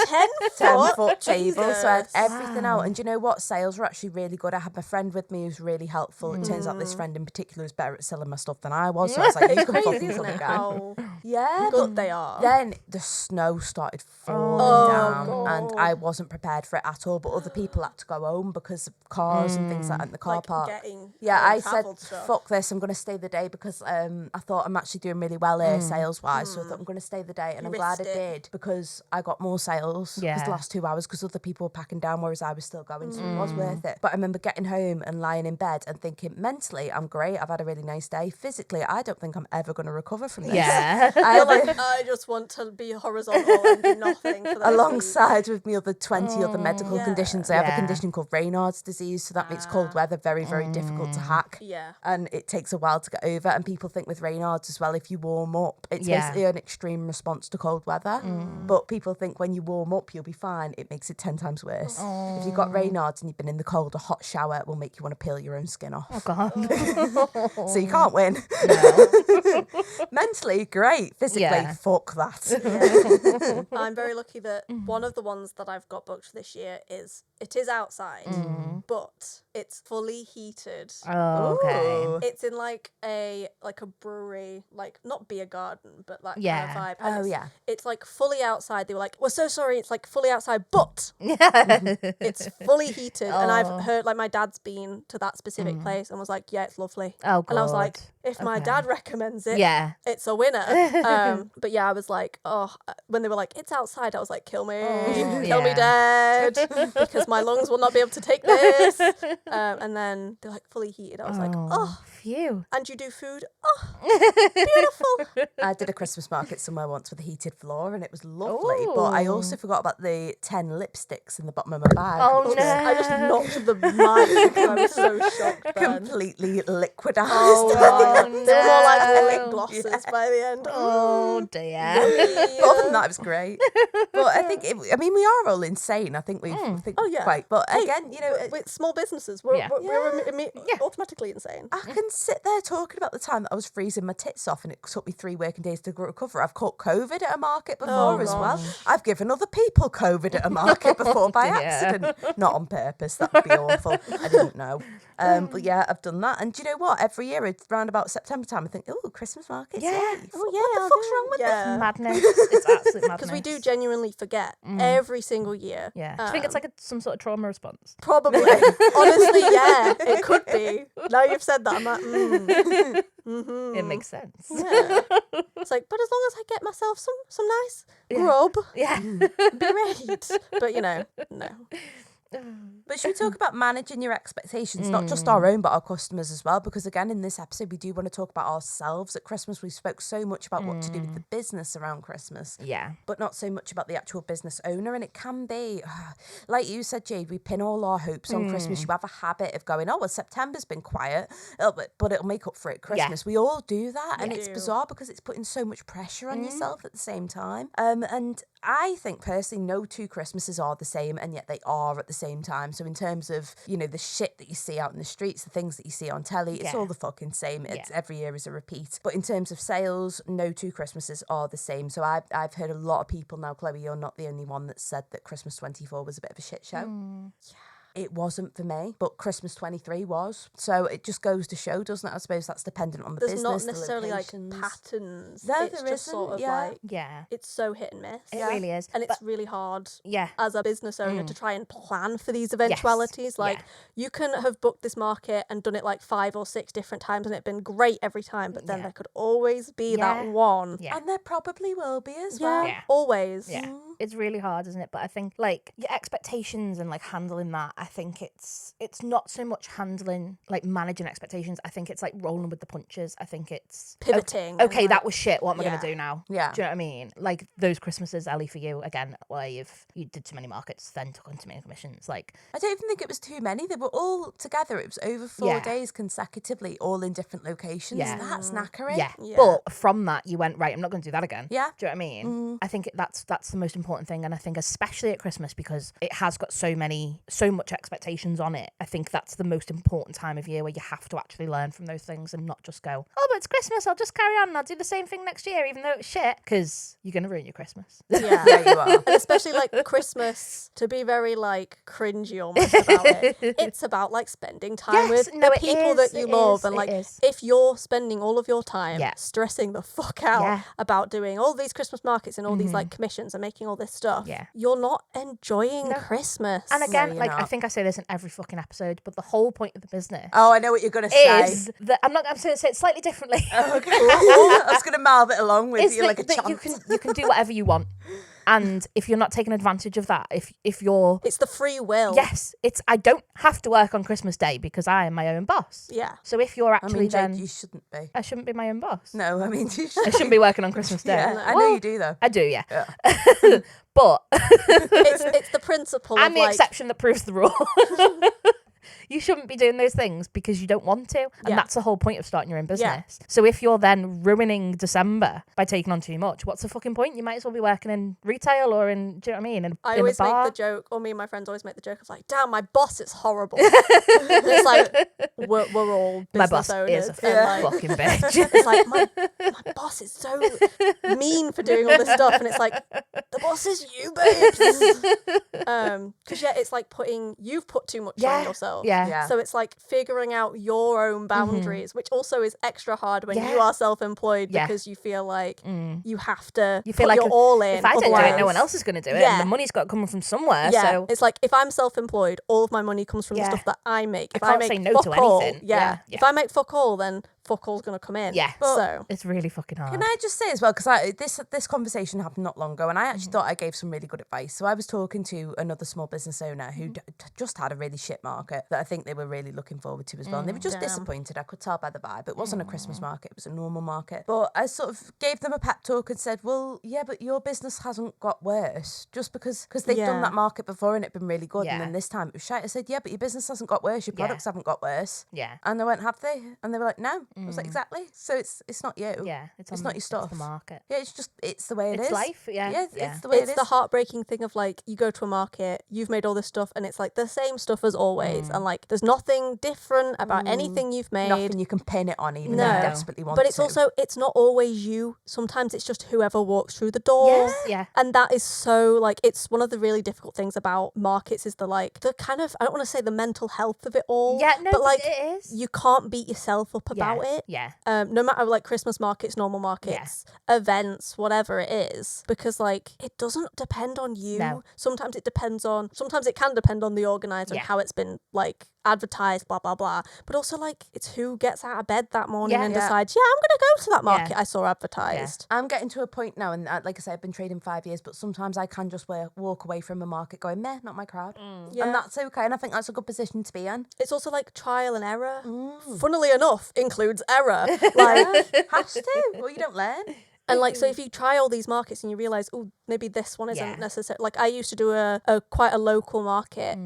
10-foot table, so I had everything out. And do you know what? Sales were actually really good. I had my friend with me who's really helpful. It turns out this friend in particular is better at selling my stuff than I was. So I was like, you can fucking sell it, guy. Yeah, good they are. Then the snow started falling down, and I wasn't prepared for it at all. But other people had to go home because of cars and things like that in the car park. I said, fuck this, I'm going to stay the day because I thought I'm actually doing really well here sales-wise, so I thought I'm going to stay the day, and I'm glad I did because I got more sales because the last 2 hours because other people were packing down whereas I was still going, so it was worth it. But I remember getting home and lying in bed and thinking, mentally, I'm great, I've had a really nice day. Physically, I don't think I'm ever going to recover from this. I just want to be horizontal and do nothing for the alongside with me other 20 other medical conditions. They have a condition called Raynaud's disease, so that makes cold weather very, very difficult to hack. Yeah. And it takes a while to get over. And people think with Raynaud's as well, if you warm up, it's basically an extreme response to cold weather. But people think when you warm up, you'll be fine. It makes it 10 times worse. If you've got Raynaud's and you've been in the cold, a hot shower will make you want to peel your own skin off. Oh, God. So you can't win. No. Mentally, great. Physically, fuck that. I'm very lucky that one of the ones that I've got booked this year is outside, but it's fully heated. Oh, okay. Ooh. It's in like a brewery, like not beer garden, but like kind of vibe. And it's like fully outside. They were like, "We're so sorry, it's like fully outside, but it's fully heated." And I've heard like my dad's been to that specific place and was like, "Yeah, it's lovely." Oh, good. And I was like, if my dad recommends it, Yeah. it's a winner. But yeah, I was like, when they were like, "It's outside," I was like, "Kill me, kill me dead," because my lungs will not be able to take this. And then they're like fully heated. I was like, "Oh, phew." And you do food? Oh, beautiful. I did a Christmas market somewhere once with a heated floor and it was lovely. But I also forgot about the 10 lipsticks in the bottom of my bag. Oh, no. I just knocked the mic because I was so shocked then. Completely liquidized. Oh, no. They were more like lip glosses by the end. Oh, dear. But other than that, it was great. But I think, we are all insane. I think we've quite. But again, with small businesses, we're automatically insane. I can sit there talking about the time that I was freezing my tits off and it took me 3 working days to recover. I've caught COVID at a market before as well. I've given other people COVID at a market before by accident. Not on purpose, that would be awful. I didn't know. But yeah, I've done that. And do you know what? Every year, it's around about September time, I think, oh, Christmas markets. Yeah. Oh, yeah. What the fuck's wrong with this? Madness. It's absolute madness. Because we do genuinely forget every single year. Yeah. Do you think it's like some sort of trauma response? Probably. Honestly, yeah, it could be. Now you've said that, I'm like, It makes sense. Yeah. It's like, but as long as I get myself some nice grub, Yeah. great. But no. But should we talk about managing your expectations, not just our own, but our customers as well? Because again, in this episode, we do want to talk about ourselves at Christmas. We spoke so much about what to do with the business around Christmas, but not so much about the actual business owner. And it can be, like you said, Jade, we pin all our hopes on Christmas. You have a habit of going, oh, well, September's been quiet, but it'll make up for it at Christmas. We all do that. And it's bizarre because it's putting so much pressure on yourself at the same time. And I think personally, no 2 Christmases are the same, and yet they are at the same time. So in terms of, the shit that you see out in the streets, the things that you see on telly, it's all the fucking same. It's every year is a repeat. But in terms of sales, no 2 Christmases are the same. So I've heard a lot of people now, Chloe, you're not the only one that said that Christmas 24 was a bit of a shit show. It wasn't for me, but Christmas 23 was. So it just goes to show, doesn't it? I suppose that's dependent on the business. There's not necessarily the like patterns. No, it's there just isn't. sort of like, it's so hit and miss. It really is. And it's really hard Yeah. as a business owner to try and plan for these eventualities. Like you can have booked this market and done it like 5 or 6 different times and it's been great every time, but then there could always be that one. Yeah. And there probably will be as well. Yeah. Always. Yeah. It's really hard, isn't it? But I think like your expectations and like handling that, I think it's not so much handling like managing expectations. I think it's like rolling with the punches. I think it's pivoting. Okay, that was shit. What am I going to do now? Yeah. Do you know what I mean? Like those Christmases, Ellie, for you again, where you did too many markets, then took on too many commissions. Like I don't even think it was too many. They were all together. It was over 4 days consecutively, all in different locations. Yeah. That's knackering. Yeah. But from that, you went right. I'm not going to do that again. Yeah. Do you know what I mean? I think that's the most important thing, and I think especially at Christmas because it has got so much expectations on it. I think that's the most important time of year where you have to actually learn from those things and not just go, oh, but it's Christmas, I'll just carry on and I'll do the same thing next year even though it's shit, because you're going to ruin your Christmas. Yeah, you are. And especially like Christmas, to be very like cringy almost about it, it's about like spending time with the people that you love. And like if you're spending all of your time stressing the fuck out about doing all these Christmas markets and all these like commissions and making all this stuff, you're not enjoying Christmas. And again, I think I say this in every fucking episode, but the whole point of the business I know what you're going to say. Is that I'm going to say it slightly differently. Okay. I was going to mouth it along with you like a chant. You can do whatever you want. And if you're not taking advantage of that, if you're... It's the free will. Yes, I don't have to work on Christmas Day because I am my own boss. Yeah. So if you're actually Jake, you shouldn't be. I shouldn't be my own boss. No, I mean, you I shouldn't be working on Christmas Day. Yeah, I know you do though. I do, yeah. Yeah. But it's the principle I'm of the exception that proves the rule. You shouldn't be doing those things because you don't want to. And that's the whole point of starting your own business. So if you're then ruining December by taking on too much, what's the fucking point? You might as well be working in retail or in, do you know what I mean? I always make the joke, or me and my friends always make the joke of like, damn, my boss is horrible. It's like, we're all business my boss owners. is a fucking bitch. It's like, my boss is so mean for doing all this stuff. And it's like, the boss is you, babes. Because it's like you've put too much on yourself. Yeah. So it's like figuring out your own boundaries, which also is extra hard when you are self-employed because you feel like you have to put your all in. If I don't do it, no one else is going to do it. And the money's got to come from somewhere. Yeah. So It's like if I'm self-employed, all of my money comes from the stuff that I make. If I make say no to anything. Yeah. If I make fuck all, then fuck all's going to come in. Yeah. So it's really fucking hard. Can I just say as well, because this conversation happened not long ago, and I actually thought I gave some really good advice. So I was talking to another small business owner who just had a really shit market that I think they were really looking forward to as well. And they were just disappointed. I could tell by the vibe. It wasn't a Christmas market. It was a normal market. But I sort of gave them a pep talk and said, well, yeah, but your business hasn't got worse just because they've done that market before and it's been really good. And then this time it was shite. I said, yeah, but your business hasn't got worse. Your products haven't got worse. Yeah. And they went, have they? And they were like, no. I was like, exactly. So it's not you. Yeah. It's not your stuff. It's the market. Yeah, it's the way it is. It's life. Yeah. It's the way it is. It's the heartbreaking thing of like, you go to a market, you've made all this stuff, and it's like the same stuff as always. And like, there's nothing different about anything you've made. Nothing you can pin it on, even though you desperately want to. But it's also, it's not always you. Sometimes it's just whoever walks through the door. Yes. Yeah. And that is so, like, it's one of the really difficult things about markets is the kind of, I don't want to say the mental health of it all. Yeah, no, but like, it is. you can't beat yourself up about it. Yeah. No matter like Christmas markets, normal markets, events, whatever it is, because like it doesn't depend on you. No. Sometimes it can depend on the organizer and how it's been like advertised, blah blah blah. But also like it's who gets out of bed that morning and decides, I'm gonna go to that market I saw advertised. I'm getting to a point now, and like I said, I've been trading 5 years, but sometimes I can just walk away from a market going, meh, not my crowd. And that's okay, and I think that's a good position to be in. It's also like trial and error. Funnily enough, includes error. Like has to, or you don't learn. And like, so if you try all these markets and you realise, oh, maybe this one isn't necessary. Like I used to do a quite a local market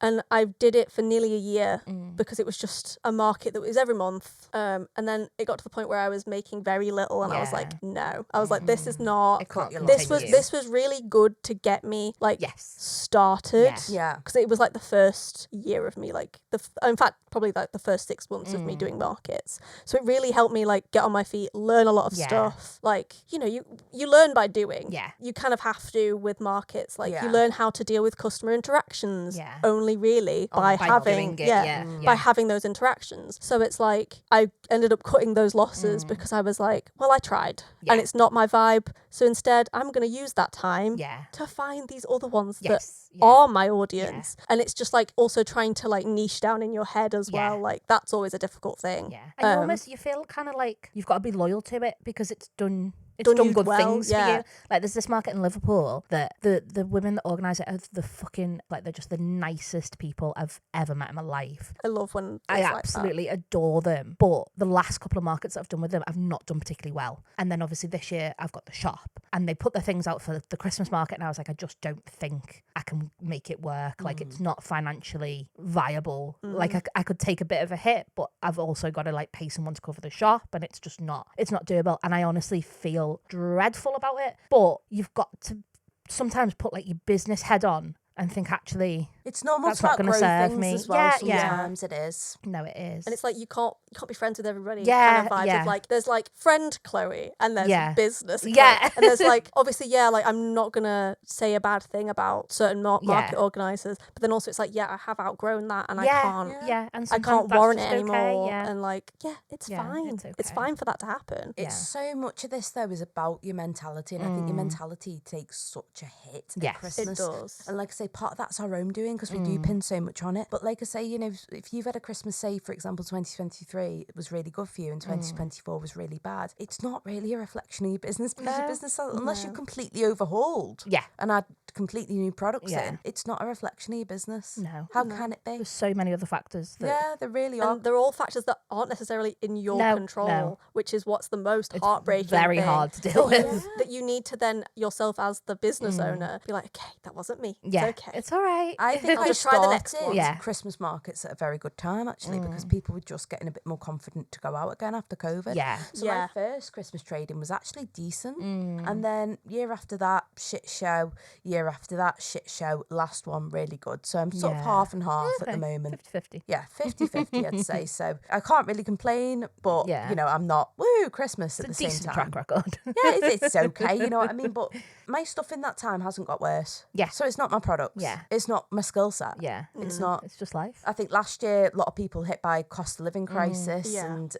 and I did it for nearly a year because it was just a market that was every month. And then it got to the point where I was making very little and I was like, no. I was like, this is not, this was really good to get me like started. Yeah. Because it was like the first year of me, like in fact, probably like the first 6 months of me doing markets. So it really helped me like get on my feet, learn a lot of stuff. Like, you know, you learn by doing. Yeah. You kind of have to with markets. Like you learn how to deal with customer interactions only really by having by having those interactions. So it's like I ended up cutting those losses because I was like, well, I tried and it's not my vibe. So instead I'm going to use that time to find these other ones that are my audience. And it's just like also trying to like niche down in your head as well. Like that's always a difficult thing. Yeah. And you feel kind of like you've got to be loyal to it because it's done good things for you. Like there's this market in Liverpool that the women that organise it are the fucking like they're just the nicest people I've ever met in my life. I love when I absolutely adore them. But the last couple of markets that I've done with them, I've not done particularly well. And then obviously this year I've got the shop and they put their things out for the Christmas market and I was like, I just don't think I can make it work. Like it's not financially viable. Like I could take a bit of a hit, but I've also got to like pay someone to cover the shop and it's not doable. And I honestly feel dreadful about it, but you've got to sometimes put like your business head on and think actually it's normal that's not going to serve me as well. Sometimes it is. No, it is. And it's like you can't be friends with everybody. Yeah, kind of vibes of like there's like friend Chloe and there's business Chloe. Yeah. And there's like obviously like I'm not gonna say a bad thing about certain market organisers, but then also it's like I have outgrown that and I can't and I can't warrant it anymore. Okay, and like it's fine. It's fine for that to happen. It's so much of this though is about your mentality, and I think your mentality takes such a hit at Christmas. It does. And like I say, part of that's our own doing thing because we do pin so much on it. But like I say, you know, if you've had a Christmas, say, for example, 2023 was really good for you and 2024 was really bad, it's not really a reflection of your business because your business, unless you've completely overhauled and had completely new products in, it's not a reflection of your business. No. How can it be? There's so many other factors. That There really are. And they're all factors that aren't necessarily in your control, which is what's the most heartbreaking very thing. hard to deal with. That you need to then yourself as the business owner be like, okay, that wasn't me. Yeah, It's okay. it's all right. I think I'll just try the next one. Christmas markets at a very good time actually because people were just getting a bit more confident to go out again after COVID. Yeah. So my first Christmas trading was actually decent, and then year after that shit show, year after that shit show, last one really good. So I'm sort of half and half at the moment. 50-50. Yeah, 50-50 I'd say. So I can't really complain, but you know, I'm not woo Christmas at the same Decent time. track record. Yeah, it's okay, you know what I mean? But my stuff in that time hasn't got worse. Yeah. So it's not my products. Yeah. It's not my skill set. Yeah. It's not. It's just life. I think last year a lot of people hit by cost of living crisis and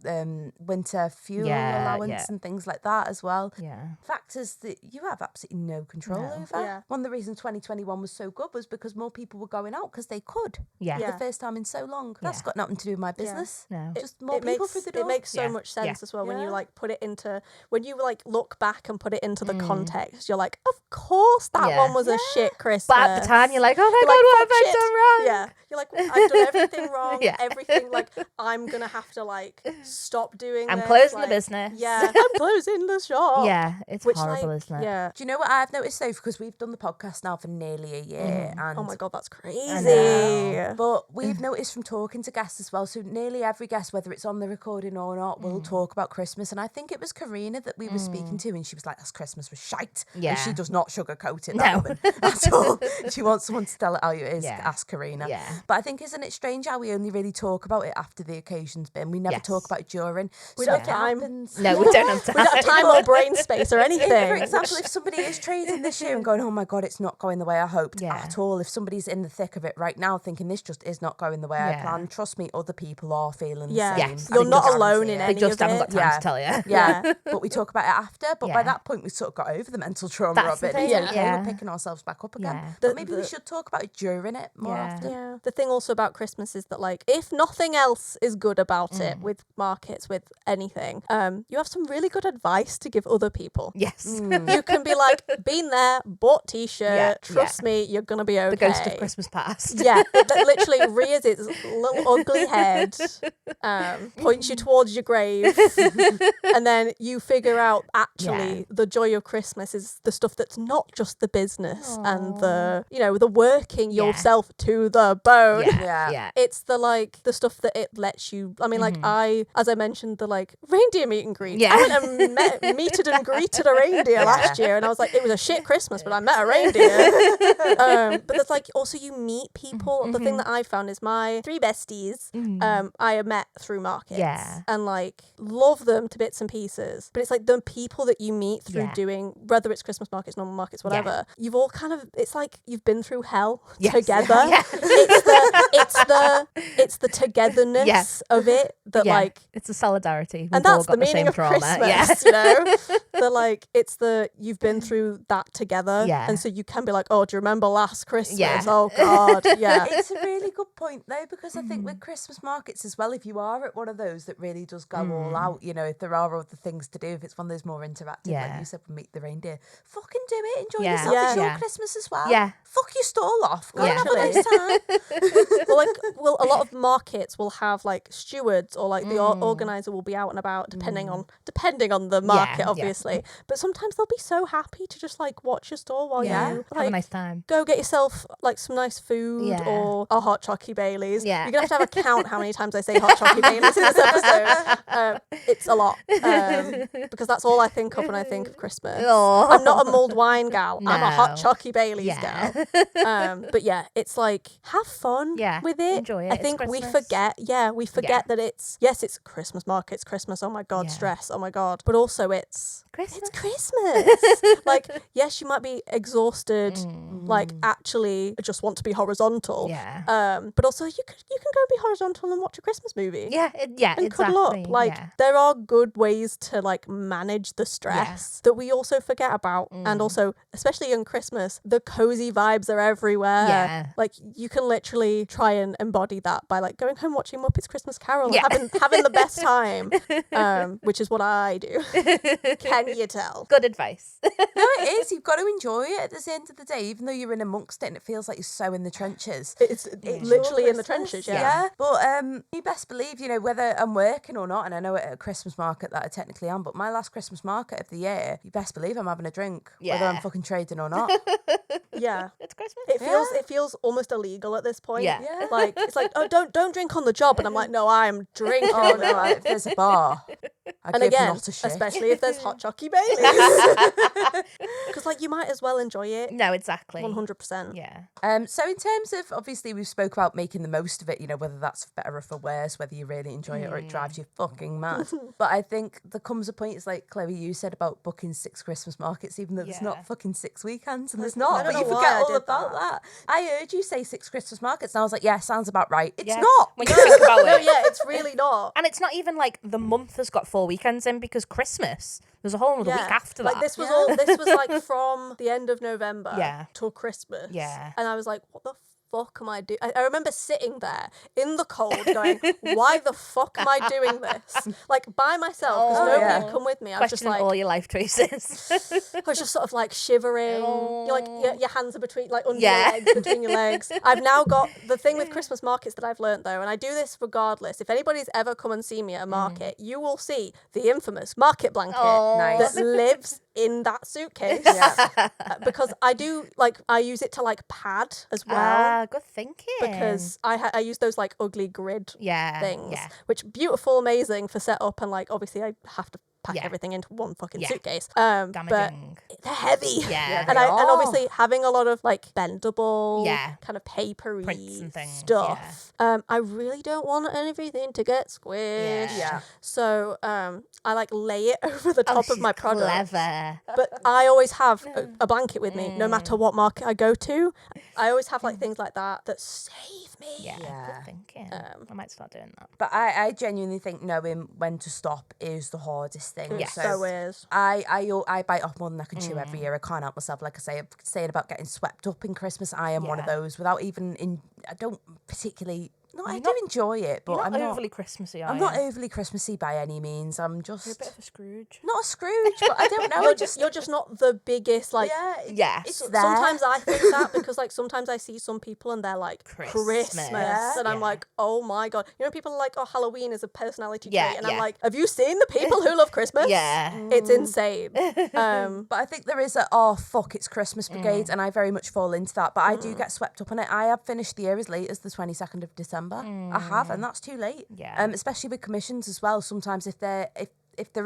winter fuel allowance and things like that as well. Yeah. Factors that you have absolutely no control over. Yeah. One of the reasons 2021 was so good was because more people were going out because they could. Yeah. For the first time in so long. That's got nothing to do with my business. No. Just more people through the door. It makes so much sense as well when you like put it into, when you like look back and put it into the context, you're like, of course that one was a shit Christmas. But at the time you're like, oh my God, what have I done wrong? Yeah. You're like, I've done everything wrong. Everything, like, I'm going to have to like stop doing I'm this. closing like, the business. Yeah. I'm closing the shop. Yeah. It's horrible, like, isn't it? Yeah. Do you know what I've noticed though? Because we've done the podcast now for nearly a year. And Oh my God, that's crazy. But we've noticed from talking to guests as well, so nearly every guest, whether it's on the recording or not, will talk about Christmas. And I think it was Karina that we were speaking to, and she was like, "This Christmas was shite." Yeah. And she does not sugarcoat it, that woman, at all. She wants someone to tell it how it is. Yeah. Ask Karina. Yeah. But I think, isn't it strange how we only really talk about it after the occasion's been? We never talk about it during. We So don't if have it time. happens- No, we don't have time. We don't have time or brain space or anything. For example, if somebody is trading this year and going, oh my God, it's not going the way I hoped at all. If somebody's in the thick of it right now thinking this just is not going the way I planned, trust me, other people are feeling the same. Yes. You're I not think alone it's in it. any They just of haven't it. got time to tell you. Yeah, but we talk about it after. But by that point, we sort of got over the mental trauma That's of the it. thing, It's okay, yeah. we're picking ourselves back up again. Yeah. But maybe we should talk about it during it more often. Yeah. The thing also about Christmas is that, like, if nothing else is good about it with markets, with anything, you have some really good advice to give other people. Yes. You can be like, been there, bought t-shirt, trust me, you're going to be okay. The ghost of Christmas past. Yeah, that literally rears its little ugly head, points you towards your grave, and then you figure out actually the joy of Christmas is the stuff that's not just the business and the, you know, the working yourself to the bone. Yeah. It's the like the stuff that it lets you. I mean, like as I mentioned, the like reindeer meet and greet. Yeah. I went and meted and greeted a reindeer last year, and I was like, it was a shit Christmas, but I met a reindeer. But there's like also you meet people. The thing that I found is my 3 besties. I met through markets. Yeah. And like love them to bits and pieces. But it's like the people that you meet through doing, whether it's Christmas markets, normal markets, whatever. You've all kind of. It's like you've been through hell together. It's the togetherness of it that like it's a solidarity. and We've all that's got the meaning same of trauma. Christmas, you know. The like it's the you've been through that together, and so you can be like, oh, do you remember last Christmas? Yeah. Oh God, yeah. It's a really good point though, because I think with Christmas markets as well, if you are at one of those that really does go all out, you know, if there are other things to do, if it's one of those more interactive, like you said, meet the reindeer, fucking do it, enjoy yourself. It's your Christmas as well. Yeah. Fuck your stall off. Go and have a nice time. well, a lot of markets will have like stewards or like the organizer will be out and about, depending on the market, obviously. But sometimes they'll be so happy to just like watch your stall while you have like a nice time. go get yourself like some nice food or a hot chocky Baileys. Yeah. You're gonna have to count how many times I say hot chocky Baileys in this episode. It's a lot because that's all I think of when I think of Christmas. Oh. I'm not a mulled wine gal. I'm a hot No. chocky Baileys gal. But yeah, it's like have fun with it. Enjoy it. I It's think we Christmas. forget that it's Christmas markets, Christmas. Oh my God, stress. Oh my God. But also it's Christmas. Like, yes, you might be exhausted, like actually just want to be horizontal. Yeah. But also you can go and be horizontal and watch a Christmas movie. Yeah. And cuddle up. Like there are good ways to like manage the stress that we also forget about And also, especially on Christmas, the cozy vibes are everywhere. Yeah. Like, you can literally try and embody that by like going home watching Muppets Christmas Carol and having the best time, which is what I do. Can you tell? Good advice. No, it is. You've got to enjoy it at the end of the day, even though you're in amongst it and it feels like you're so in the trenches. It's literally in the trenches, Yeah. But you best believe, you know, whether I'm working or not, and I know at a Christmas market that I technically am, but my last Christmas market of the year, you best believe I'm having a drink, whether I'm fucking trading or not. Yeah. It's Christmas. It feels almost illegal at this point. Yeah. Like, it's like, oh, don't drink on the job. And I'm like, no, I'm drinking. Oh, no, if there's a bar, I And give again, not a shit. especially if there's hot chocky Baileys. Because, like, you might as well enjoy it. No, exactly. 100%. Yeah. So in terms of, obviously we've spoke about making the most of it, you know, whether that's for better or for worse, whether you really enjoy it or it drives you fucking mad. But I think there comes a point, it's like Chloe, you said about booking 6 Christmas markets, even though there's not fucking 6 weekends, and there's not, don't but you know why forget I all did about that. I heard you say 6 Christmas markets, and I was like, yeah, sounds about right. It's Yeah. not. When you think about No, it. yeah, it's really not. And it's not even like the month has got 4 weekends in, because Christmas, there's a whole other week after that. Like, this was like from the end of November till Christmas. Yeah. And I was like, what the fuck am I doing? I remember sitting there in the cold going, why the fuck am I doing this? Like, by myself, because nobody had come with me. I was just Questioning like, all your life choices. I was just sort of like shivering. You're like, your hands are between, like, under Yeah. your legs, between your legs. I've now got the thing with Christmas markets that I've learnt though, and I do this regardless. If anybody's ever come and see me at a market, you will see the infamous market blanket that lives in that suitcase. Because I use it to like pad as well. Good thinking. Because I use those like ugly grid things, Yeah. which beautiful, amazing for setup, and like obviously I have to pack everything into one fucking suitcase. But Damaging. they're heavy. Yeah. And obviously having a lot of like bendable, kind of papery Prints and things, stuff. I really don't want everything to get squished. Yeah. So I like lay it over the top of my product. Clever. But I always have a blanket with me, no matter what market I go to. I always have like things like that save me. Yeah. Yeah. Good thinking. I might start doing that. But I genuinely think knowing when to stop is the hardest thing. It so is. I bite off more than I can chew every year. I can't help myself. Like I say, I'm saying about getting swept up in Christmas. I am one of those without even I don't particularly. No, I do enjoy it, but You're I'm not not overly Christmassy, are I'm you? not overly Christmassy by any means. I'm just You're a bit of a Scrooge. not a Scrooge, but I don't know. You're just not the biggest like. Yes. It's there. Sometimes I think that because like sometimes I see some people and they're like Christmas, and I'm like, oh my god. You know, people are like, oh, Halloween is a personality trait, and I'm like, have you seen the people who love Christmas? It's insane. But I think there is oh fuck, it's Christmas brigade, and I very much fall into that. But I do get swept up on it. I have finished the year as late as the 22nd of December. I have, and that's too late. Yeah. Especially with commissions as well. Sometimes if they're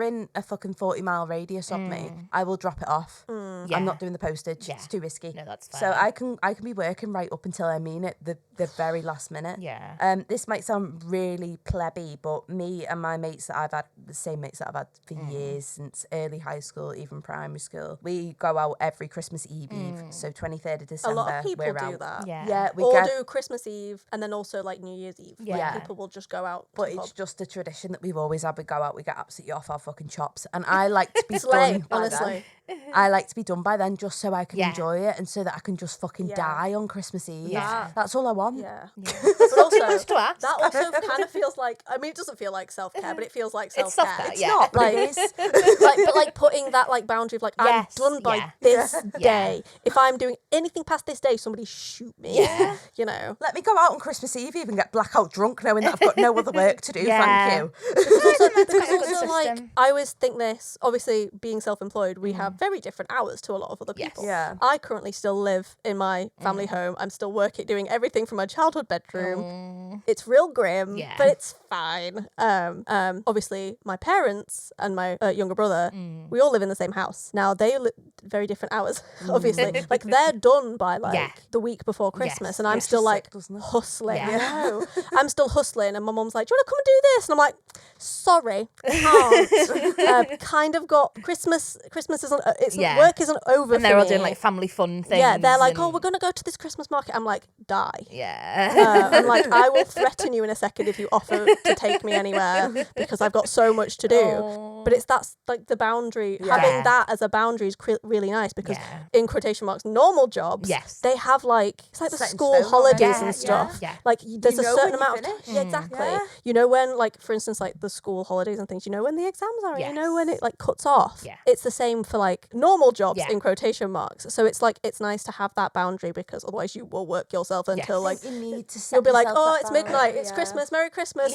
in a fucking 40-mile radius of me, I will drop it off. I'm not doing the postage. It's too risky. No, that's fair. So I can be working right up until I mean it, the very last minute. Yeah. This might sound really plebby, but me and my mates that I've had, the same mates that I've had for years, since early high school, even primary school, we go out every Christmas Eve. So 23rd of December, A lot of people we're do out. that. Yeah. We Or get, do Christmas Eve and then also like New Year's Eve. Yeah. Like, people will just go out. but to the it's pub. just a tradition that we've always had. We go out, we get absolutely off our fucking chops, and I like to be Slay, done by honestly. then. I like to be done by then, just so I can Yeah. enjoy it, and so that I can just fucking die on Christmas Eve. Yeah. That's all I want. Yeah. But also, Just to ask. that also kind of feels like, I mean, it doesn't feel like self-care, but it feels like It's self-care. self-care, It's yeah. not, but Like, it is. but like putting that like boundary of like, Yes, I'm done by yeah. this Yeah. day. If I'm doing anything past this day, somebody shoot me. Yeah. You know. Let me go out on Christmas Eve and get blackout drunk, knowing that I've got no other work to do. Yeah. Thank you. Because good also, like, system. I always think this, obviously being self-employed, we have very different hours to a lot of other people. Yeah. I currently still live in my family home. I'm still working, doing everything from my childhood bedroom. It's real grim, Yeah. but it's fine. Obviously, my parents and my younger brother, we all live in the same house. Now, they live very different hours, obviously. Like, they're done by, like, Yeah. the week before Christmas, Yes. and I'm Yes. still, like, Sick, doesn't it? hustling. Yeah. I know. I'm still hustling, and my mum's like, do you want to come and do this? And I'm like, sorry, can't. Kind of got Christmas isn't, work isn't over And they're for all me. doing like family fun things. Yeah, they're like, and- oh, we're going to go to this Christmas market. I'm like, die. Yeah. I'm like, I will threaten you in a second if you offer to take me anywhere because I've got so much to do. But But that's like the boundary. Having that as a boundary is really nice because in quotation marks, normal jobs, they have like, it's like the school holidays and stuff. Like there's a certain amount of time. Exactly. You know when, like, for instance, like the school holidays and things, you know when the exams are, you know when it like cuts off. It's the same for like normal jobs in quotation marks. So it's like, it's nice to have that boundary because otherwise you will work yourself until like, you'll be like, oh, it's midnight, it's Christmas, Merry Christmas,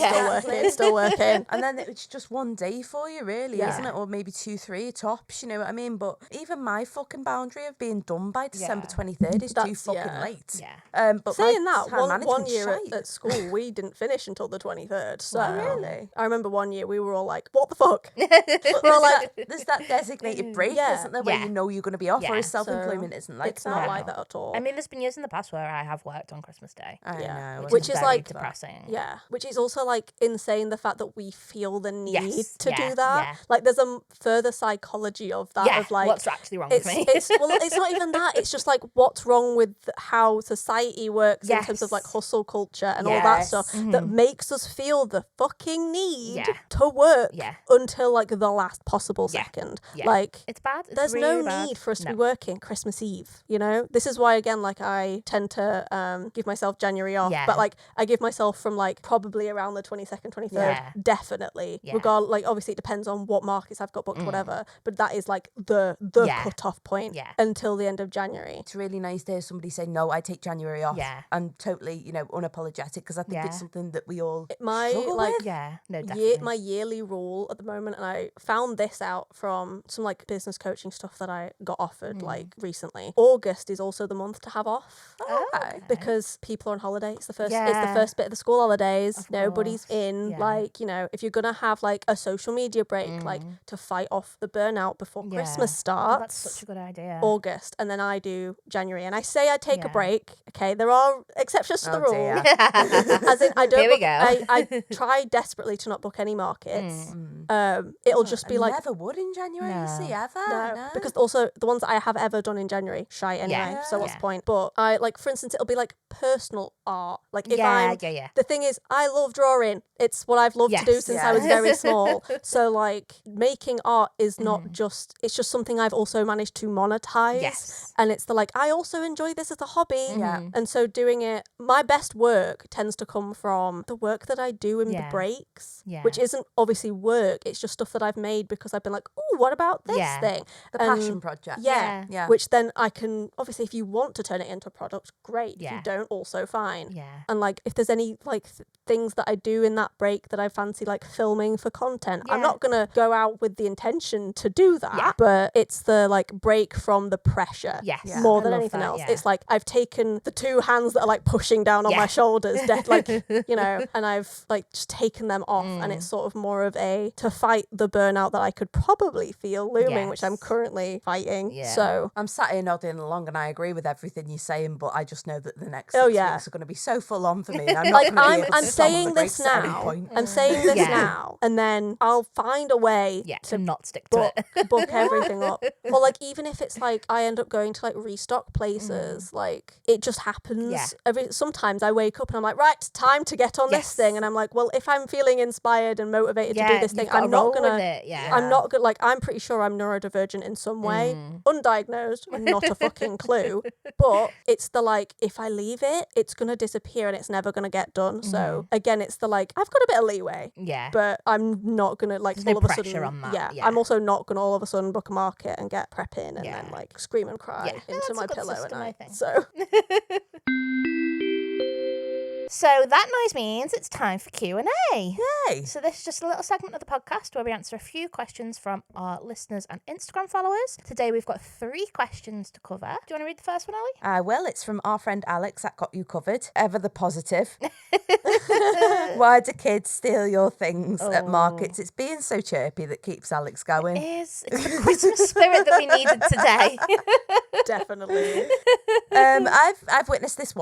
still working. And then it's just one day for you, really, isn't it? Or maybe 2, 3 tops, you know what I mean? But even my fucking boundary of being done by December 23rd is too fucking late. But saying that, one year at school, we didn't finish until the 23rd. So really? I remember one year we were all like, what the fuck? We're all like, there's that designated break, isn't there, where you know you're going to be off, whereas self-employment isn't like it's not like that at all. I mean, there's been years in the past where I have worked on Christmas Day. I know. Which is like depressing. Yeah. Which is also like insane, the fact that we feel the need to do that. Like there's a further psychology of that of like, what's actually wrong with me? It's not even that. It's just like what's wrong with how society works in terms of like hustle culture and all that stuff that makes us feel the fucking need to work until like the last possible second. Like it's bad. It's there's really no bad. need for us to be working Christmas Eve, you know? This is why, again, like I tend to give myself January off, but like I give myself from like probably around the 22nd, 23rd, definitely. Regardless, like obviously it depends on what markets I've got booked, whatever, but that is like the cut-off point until the end of January. It's really nice to hear somebody say, no, I take January off. And totally, you know, unapologetic, because I think it's something that we all struggle with. My yearly rule at the moment, and I found this out from some like business coaching stuff that I got offered like recently. August is also the month to have off. Because people are on holiday. It's the first bit of the school holidays. Nobody's in. Like, you know, if you're gonna have like a social media break, like to fight off the burnout before Christmas starts. That's such a good idea. August, and then I do January. And I say I take a break. Okay, there are exceptions to the rule. As in, I don't. Here we go. I try desperately to not book any markets. It'll just be I like never would in January. You see, ever. no, because also the ones that I have ever done in January, shy anyway. So what's the point? But I like, for instance, it'll be like personal art. Like if I'm the thing is, I love drawing. It's what I've loved to do since I was very small. So like making art is not just, it's just something I've also managed to monetize. And it's the like, I also enjoy this as a hobby. And so doing it, my best work tends to come from the work that I do in the breaks, which isn't obviously work. It's just stuff that I've made because I've been like, oh, what about this thing? The passion project. Yeah. Which then I can, obviously, if you want to turn it into a product, great. If you don't, also fine. And like, if there's any like things that I do in that break that I fancy like filming for content, I'm not gonna go out with the intention to do that. But it's the like break from the pressure more than anything else. It's like I've taken the two hands that are like pushing down on my shoulders, like, you know, and I've like just taken them off, and it's sort of more of a to fight the burnout that I could probably feel looming, which I'm currently fighting. So I'm sat here nodding along, and I agree with everything you're saying, but I just know that the next 6 weeks are going to be so full on for me. And I'm not like I'm saying this now. I'm saying this now, and then I'll find a way to not stick to it. book everything up. Or like even if it's like I end up going to like restock places, like it just happens. Sometimes I wake up and I'm like, right, time to get on this thing, and I'm like, well, if I'm feeling inspired and motivated to do this thing, I'm not gonna. I'm not gonna, like, I'm pretty sure I'm neurodivergent in some way, undiagnosed, not a fucking clue. But it's the like, if I leave it, it's gonna disappear and it's never gonna get done. So again, it's the like, I've got a bit of leeway, but I'm not gonna like There's all no of a pressure sudden. on that. I'm also not gonna all of a sudden book a market and get prep in and then like scream and cry into that's my a good pillow system, at night. I think. So. So that noise means it's time for Q&A. Yay! So this is just a little segment of the podcast where we answer a few questions from our listeners and Instagram followers. Today we've got 3 questions to cover. Do you want to read the first one, Ali? Well, it's from our friend Alex that got you covered. Ever the positive. Why do kids steal your things at markets? It's being so chirpy that keeps Alex going. It is. It's the Christmas spirit that we needed today. Definitely. I've witnessed this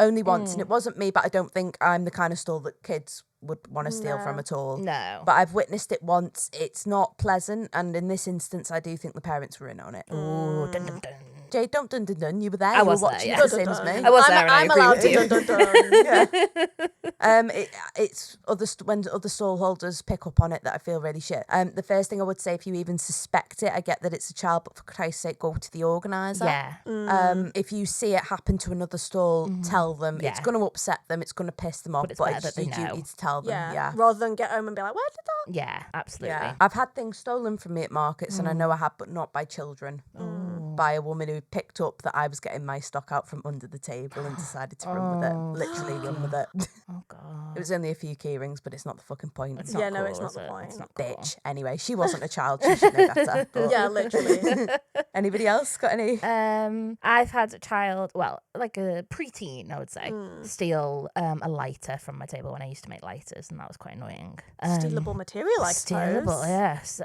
only once, and it wasn't me, but I don't think I'm the kind of stall that kids would want to steal from at all. No. But I've witnessed it once. It's not pleasant, and in this instance, I do think the parents were in on it. Ooh, dun, dun, dun. Jade, don't dun dun dun. You were there. I You were was there, watching yeah. the same as me. I was there and I I'm agree allowed with to you. dun dun dun. It's when other stall holders pick up on it that I feel really shit. The first thing I would say, if you even suspect it, I get that it's a child, but for Christ's sake, go to the organizer. Yeah. If you see it happen to another stall, tell them. Yeah. It's going to upset them. It's going to piss them off. But it's But better it's that they your know. duty to tell them. Yeah. Rather than get home and be like, where did that? Yeah, absolutely. Yeah. I've had things stolen from me at markets, and I know I have, but not by children. By a woman who picked up that I was getting my stock out from under the table and decided to run with it. Literally run with it. Oh, God. It was only a few key rings, but it's not the fucking point. It's not Yeah, no, cool, it's not is the it? point. It's not cool. Bitch. Anyway, she wasn't a child. She should know better. But Yeah, literally. anybody else got any? I've had a child, well, like a preteen, I would say, steal a lighter from my table when I used to make lighters, and that was quite annoying. Stealable material, I suppose. Stealable, yes.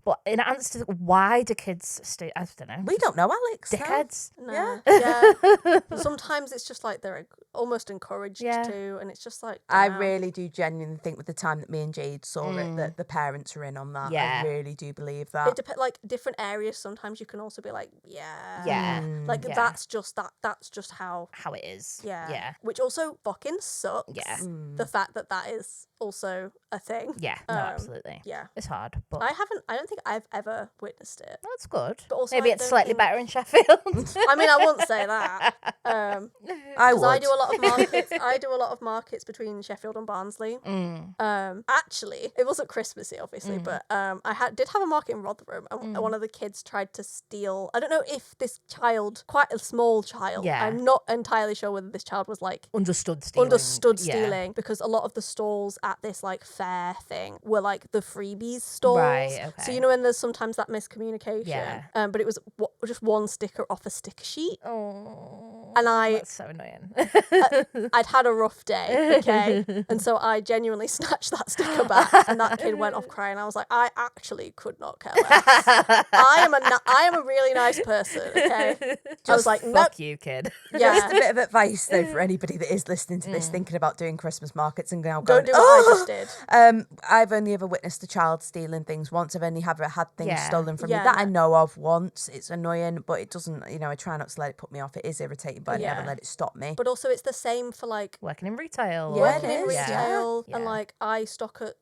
But in answer to why do kids steal? I don't know. We don't know, Alex. no. Dickheads. No. Yeah. Sometimes it's just like they're almost encouraged Yeah. to, and it's just like, I damn. really do genuinely think with the time that me and Jade saw it that the parents are in on that. Yeah. I really do believe that. It depends. Like different areas, sometimes you can also be like, yeah, Yeah. like Yeah. that's just how. How it is. Yeah. Yeah. Which also fucking sucks. Yeah. The fact that that is also a thing. Yeah. No, absolutely. Yeah. It's hard, but I don't think I've ever witnessed it. that's good. But also Maybe I it's don't slightly think- better in Sheffield. I mean, I wouldn't say that. I 'Cause would. I do a lot of markets. I do a lot of markets between Sheffield and Barnsley. Actually, it wasn't Christmassy, obviously, but I did have a market in Rotherham, and one of the kids tried to steal. I don't know if this child, quite a small child, Yeah. I'm not entirely sure whether this child was like Understood stealing. Yeah. stealing, because a lot of the stalls at this like fair thing were like the freebies stalls. Right, So okay. you know when there's sometimes that miscommunication. Yeah. But it was just one sticker off a sticker sheet. Oh, And that's so annoying. I'd had a rough day, okay? And so I genuinely snatched that sticker back, and that kid went off crying. I was like, I actually could not care less. I am a really nice person, okay? I was like, nope. Fuck you, kid. Just a Yeah. bit of advice though for anybody that is listening to this, thinking about doing Christmas markets and now Don't going, do what I just did. I've only ever witnessed a child stealing things once. I've only ever had things Yeah. stolen from Yeah, me that no. I know of once. It's annoying, but it doesn't, I try not to let it put me off. It is irritating, but I Yeah. never let it stop me. But also it's the same for like Working in retail. Yeah, working it in is, retail, yeah. and like I stock at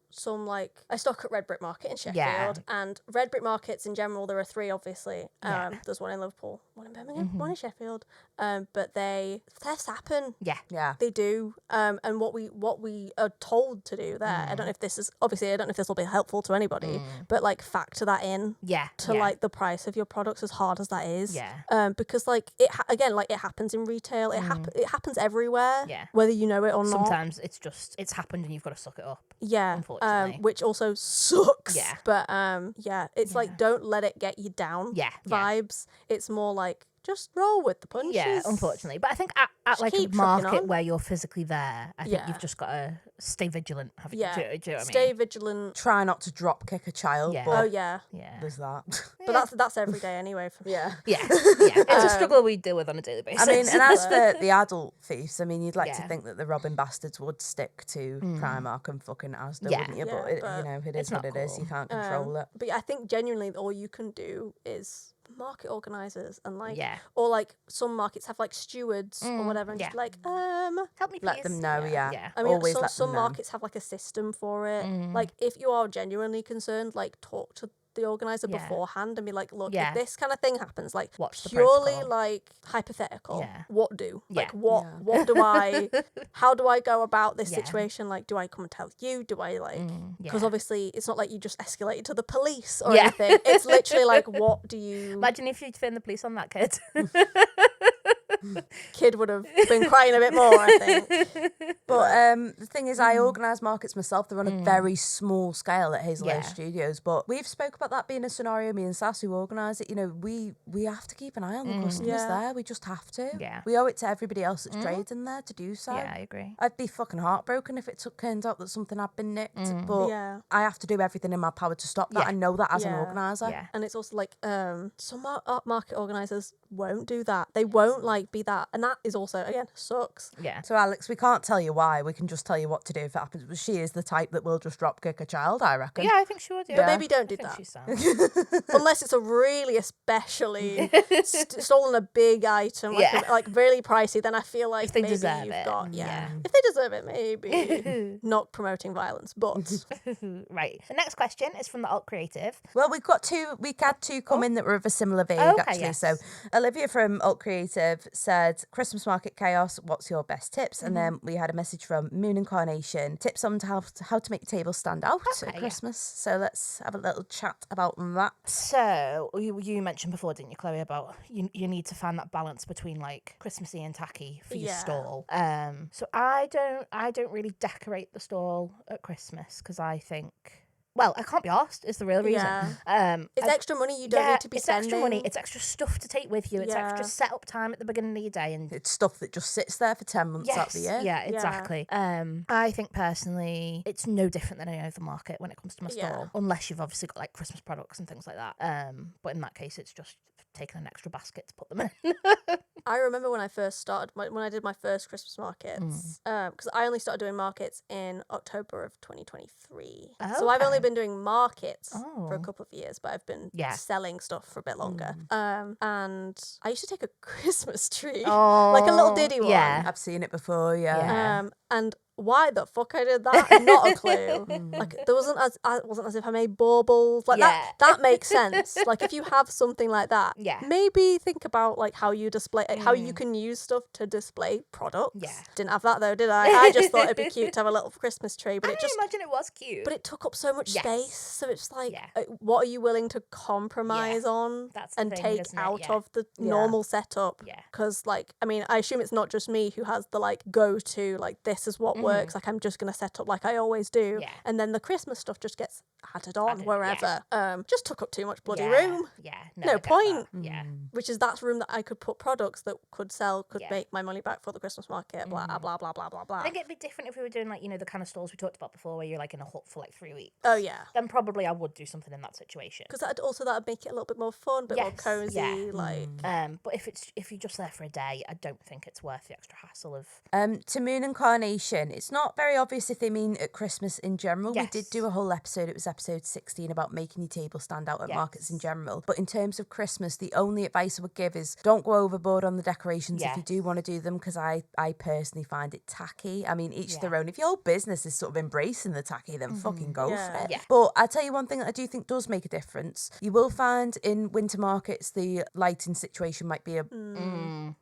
Red Brick Market in Sheffield, Yeah. and Red Brick Markets in general, there are 3 obviously. Yeah. There's one in Liverpool, one in Birmingham, one in Sheffield. But they're sapping. Yeah. Yeah. They do. And what we are told to do there, I don't know if this is obviously I don't know if this will be helpful to anybody, but like factor that in Yeah. to yeah. like the price of your products, as hard as that is. Yeah. Because like it happens in retail. It happens everywhere. Yeah. Whether you know it or not. Sometimes it's happened and you've got to suck it up. Yeah. Unfortunately. Which also sucks. Yeah. But yeah, it's like don't let it get you down. Yeah. Vibes. It's more like just roll with the punches. Yeah, unfortunately. But I think at like a keep trucking market on. where you're physically there, I think Yeah. you've just got to stay vigilant. Yeah. Do you know what I mean? Stay vigilant. Try not to drop kick a child, Yeah. but Oh yeah. Yeah. there's that. But that's every day anyway. For me. Yeah. Yeah. Yeah. It's a struggle we deal with on a daily basis. I mean, and as for the adult thieves, I mean, you'd like Yeah. to think that the robbing bastards would stick to Primark and fucking Asda, Yeah. wouldn't you? Yeah, But, it, but it it's is what not it is. You cool. can't control it. But I think genuinely all you can do is market organisers and like Yeah. or like some markets have like stewards or whatever and yeah. just like help me, Let please. them know, yeah. Yeah. I mean Always let some them know. markets have like a system for it. Like if you are genuinely concerned, like talk to the organizer Yeah. beforehand and be like, look, Yeah. if this kind of thing happens, like What's the purely protocol? like hypothetical, Yeah. what do? Like Yeah. what do I how do I go about this Yeah. situation? Like do I come and tell you? Do I like because yeah. obviously it's not like you just escalate it to the police or Yeah. anything. It's literally like what do you Imagine if you'd phone the police on that kid. kid would have been crying a bit more, I think. But the thing is, I organise markets myself. They're on a very small scale at Hazel Yeah. House Studios. But we've spoke about that being a scenario. Me and Sass, who organise it, we have to keep an eye on the customers Yeah. there. We just have to. Yeah. We owe it to everybody else that's trading there to do so. Yeah, I agree. I'd be fucking heartbroken if it turned out that something had been nicked. But Yeah. I have to do everything in my power to stop that. Yeah. I know that as an Yeah. organiser. Yeah. And it's also like some market organisers won't do that. They won't like be that. And that is also, again, sucks. Yeah. So, Alex, we can't tell you why. We can just tell you what to do if it happens. But she is the type that will just drop kick a child, I reckon. Yeah, I think she would. Yeah. But maybe don't do I think that. she's sound. Unless it's a really especially stolen a big item, like really pricey, then I feel like they maybe deserve you've it. got, if they deserve it, maybe. Not promoting violence, but. Right. The next question is from the Alt Creative. Well, we had two come in that were of a similar vein, actually. Yes. So Olivia from Alt Creative said, Christmas market chaos, what's your best tips? And then we had a message from Moon Incarnation, tips on how to make your table stand out at Christmas. So let's have a little chat about that. So you mentioned before, didn't you, Chloe, about you need to find that balance between like Christmassy and tacky for your stall. So I don't really decorate the stall at Christmas because I think, well, I can't be arsed is the real reason. It's extra money you don't need to be spending. It's extra money. It's extra stuff to take with you. It's extra setup time at the beginning of your day. And it's stuff that just sits there for 10 months out of the year. Yeah, exactly. I think personally, it's no different than any other market when it comes to my stall, unless you've obviously got like Christmas products and things like that. But in that case, it's just taking an extra basket to put them in. I remember when I first started, when I did my first Christmas markets, because I only started doing markets in October of 2023. So I've only been doing markets for a couple of years, but I've been selling stuff for a bit longer. And I used to take a Christmas tree, like a little diddy one. I've seen it before, And why the fuck I did that? Not a clue. Like there wasn't as if I made baubles. Like that makes sense. Like if you have something like that, maybe think about like how you display how you can use stuff to display products. Didn't have that though, did I? I just thought it'd be cute to have a little Christmas tree, but I imagine it was cute. But it took up so much space. So it's like what are you willing to compromise on and take out of the normal setup? Because like I mean, I assume it's not just me who has the like go to like this is what works, like I'm just gonna set up like I always do, and then the Christmas stuff just gets added on wherever. Just took up too much bloody room. No point. Which is that's room that I could put products that could sell, could make my money back for the Christmas market. Blah blah blah blah blah blah. I think it'd be different if we were doing like the kind of stalls we talked about before, where you're like in a hut for like 3 weeks. Oh yeah. Then probably I would do something in that situation. Because that'd make it a little bit more fun, a bit more cozy. Like. But if you're just there for a day, I don't think it's worth the extra hassle of. To Moon Incarnation, it's not very obvious if they mean at Christmas in general. We did do a whole episode, it was episode 16, about making your table stand out at markets in general. But in terms of Christmas, the only advice I would give is don't go overboard on the decorations if you do want to do them, because I personally find it tacky. I mean, each their own. If your business is sort of embracing the tacky, then fucking go for it. But I tell you one thing that I do think does make a difference. You will find in winter markets the lighting situation might be a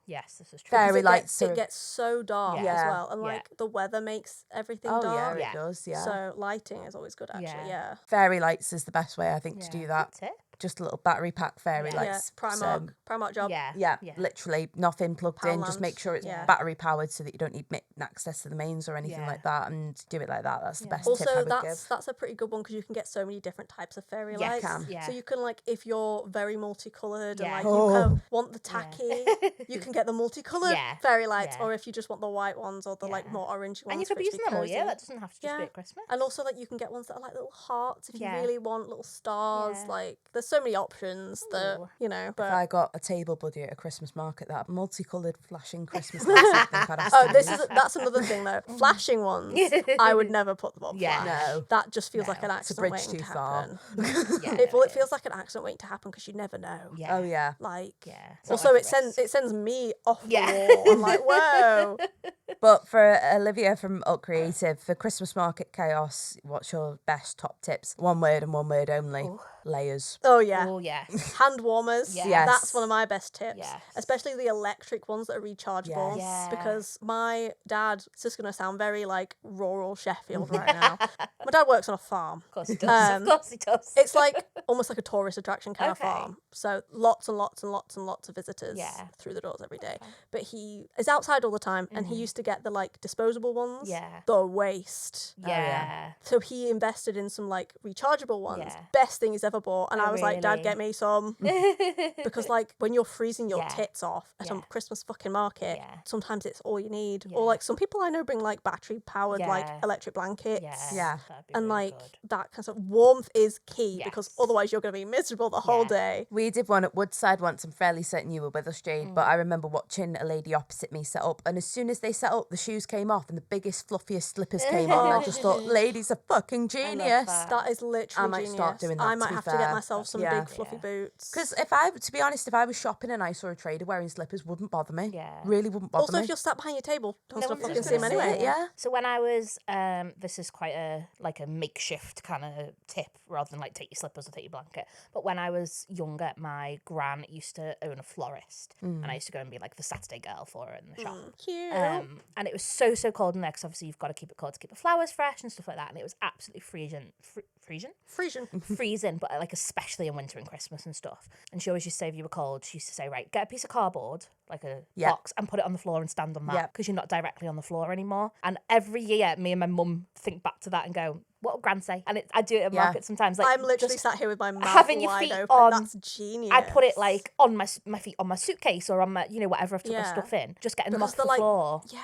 yes, this is true. Fairy lights. It gets so dark as well, and like the weather makes everything dark. Yeah, it does. Yeah. So lighting is always good, actually. Yeah. Fairy lights is the best way, I think, to do that. That's it. Just a little battery pack fairy lights. Primark job. Yeah, literally nothing plugged Power in. lamps. Just make sure it's battery powered so that you don't need access to the mains or anything like that, and do it like that. That's the best tip I would give. That's a pretty good one because you can get so many different types of fairy lights. Can. So you can like if you're very multicolored and like you kind of want the tacky, you can get the multicolored fairy lights, or if you just want the white ones or the like more orangey ones. And you could be using them all year. That doesn't have to just be at Christmas. And also like you can get ones that are like little hearts if you really want little stars. Like there's so many options that But if I got a table buddy at a Christmas market, that multicoloured flashing Christmas lights, I think I'd have that's another thing though. Flashing ones, I would never put them on flash. No, that just feels like an accident waiting to happen. It feels like an accident waiting to happen because you never know. Oh yeah. Like Also, it sends me off the wall. I'm like, whoa. But for Olivia from Alt Creative, for Christmas market chaos, what's your best top tips? One word and one word only. Layers. Oh yeah. Oh yes. Hand warmers. Yes. That's one of my best tips. Yes. Especially the electric ones that are rechargeable. Yes. Because my dad, it's just going to sound very like rural Sheffield right now. My dad works on a farm. Of course he does. Of course he does. It's like almost like a tourist attraction kind of farm. So lots and lots and lots and lots of visitors through the doors every day. But he is outside all the time and he used to get get the like disposable ones. Yeah. The waste. Yeah. So he invested in some like rechargeable ones. Yeah. Best thing he's ever bought. And I was like, Dad, really? get me some. Because like when you're freezing your Yeah. tits off at a Yeah. Christmas fucking market, Yeah. sometimes it's all you need. Yeah. Or like some people I know bring like battery powered like Yeah. electric blankets. Yeah. That'd be And really like good. that kind of warmth is key because Yes. otherwise you're going to be miserable the whole day. We did one at Woodside once. I'm fairly certain you were with us, Jade, but I remember watching a lady opposite me set up, and as soon as they set up, the shoes came off and the biggest, fluffiest slippers came on. I just thought, ladies are fucking genius. That is literally I might genius. start doing that, I to might be have to get fair. myself some Yeah. big fluffy boots. Because to be honest, if I was shopping and I saw a trader wearing slippers, wouldn't bother me. Yeah. Really wouldn't bother Also, me. if you're sat behind your table, don't No stop one's fucking just see him gonna anyway. see it. Yeah. So when I was, this is quite a makeshift kind of tip rather than like take your slippers or take your blanket. But when I was younger, my gran used to own a florist, and I used to go and be like the Saturday girl for her in the shop. Cute. And it was so cold in there because obviously you've got to keep it cold to keep the flowers fresh and stuff like that. And it was absolutely freezing, but like especially in winter and Christmas and stuff. And she always used to say if you were cold, she used to say, right, get a piece of cardboard, like a box, and put it on the floor and stand on that because you're not directly on the floor anymore. And every year, me and my mum think back to that and go, what would Gran say? And I do it at market sometimes. Like, I'm literally just sat here with my mouth having your wide feet open. on. That's genius. I put it like on my feet on my suitcase or on my, whatever I've took my stuff in. Just getting them off the floor. Yeah.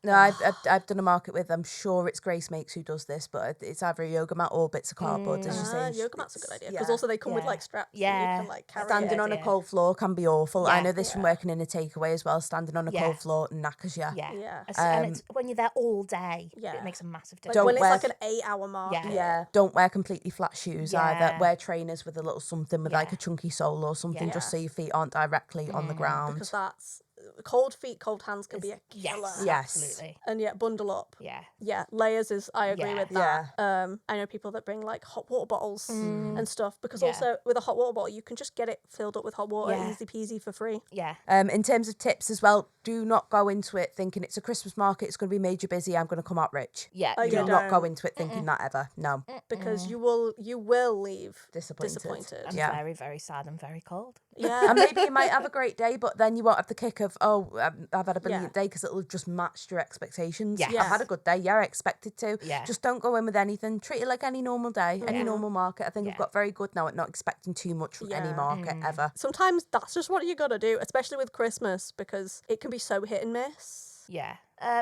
No, I've done a market with, I'm sure it's Grace Makes who does this, but it's either a yoga mat or bits of cardboard, as you say. Yoga mat's a good idea because also they come with like straps. Yeah. That you can like carry. Standing on a cold floor can be awful. I know this from working in a takeaway as well. Standing on a cold floor knackers you. Yeah. And it's when you're there all day, it makes a massive difference. When it's like an 8-hour market. Yeah. Don't wear completely flat shoes either. Yeah. Wear trainers with a little something with like a chunky sole or something just so your feet aren't directly on the ground. Because that's cold feet, cold hands can be a killer. Yes. Absolutely. And bundle up. Yeah. Yeah, layers is, I agree with that. Yeah. I know people that bring like hot water bottles and stuff because also with a hot water bottle, you can just get it filled up with hot water, easy peasy for free. Yeah. In terms of tips as well, do not go into it thinking it's a Christmas market, it's going to be major busy, I'm going to come out rich. Yeah. Do not go into it thinking that ever. No. Because you will leave Disappointed. And very, very sad and very cold. Yeah. And maybe you might have a great day, but then you won't have the kick of, I've had a brilliant day because it'll just match your expectations. Yes. I've had a good day. Yeah, I expected to. Yeah. Just don't go in with anything. Treat it like any normal day, any normal market. I think I've got very good now at not expecting too much from any market ever. Sometimes that's just what you got to do, especially with Christmas because it can be so hit and miss. Yeah.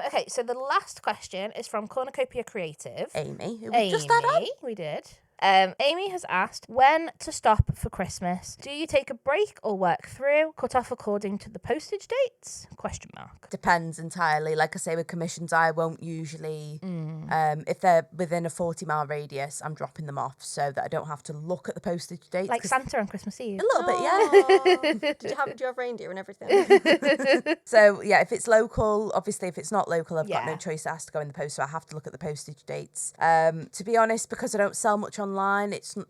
Okay, so the last question is from Cornucopia Creative. Amy, who we just had on. We did. Amy has asked, when to stop for Christmas? Do you take a break or work through? Cut off according to the postage dates? ? Depends entirely. Like I say, with commissions, I won't usually, if they're within a 40-mile radius, I'm dropping them off so that I don't have to look at the postage dates. Like Santa on Christmas Eve? A little bit, yeah. Do you have reindeer and everything? So, yeah, if it's local, obviously, if it's not local, I've got no Yeah. choice. It has to go in the post, so I have to look at the postage dates. To be honest, because I don't sell much online,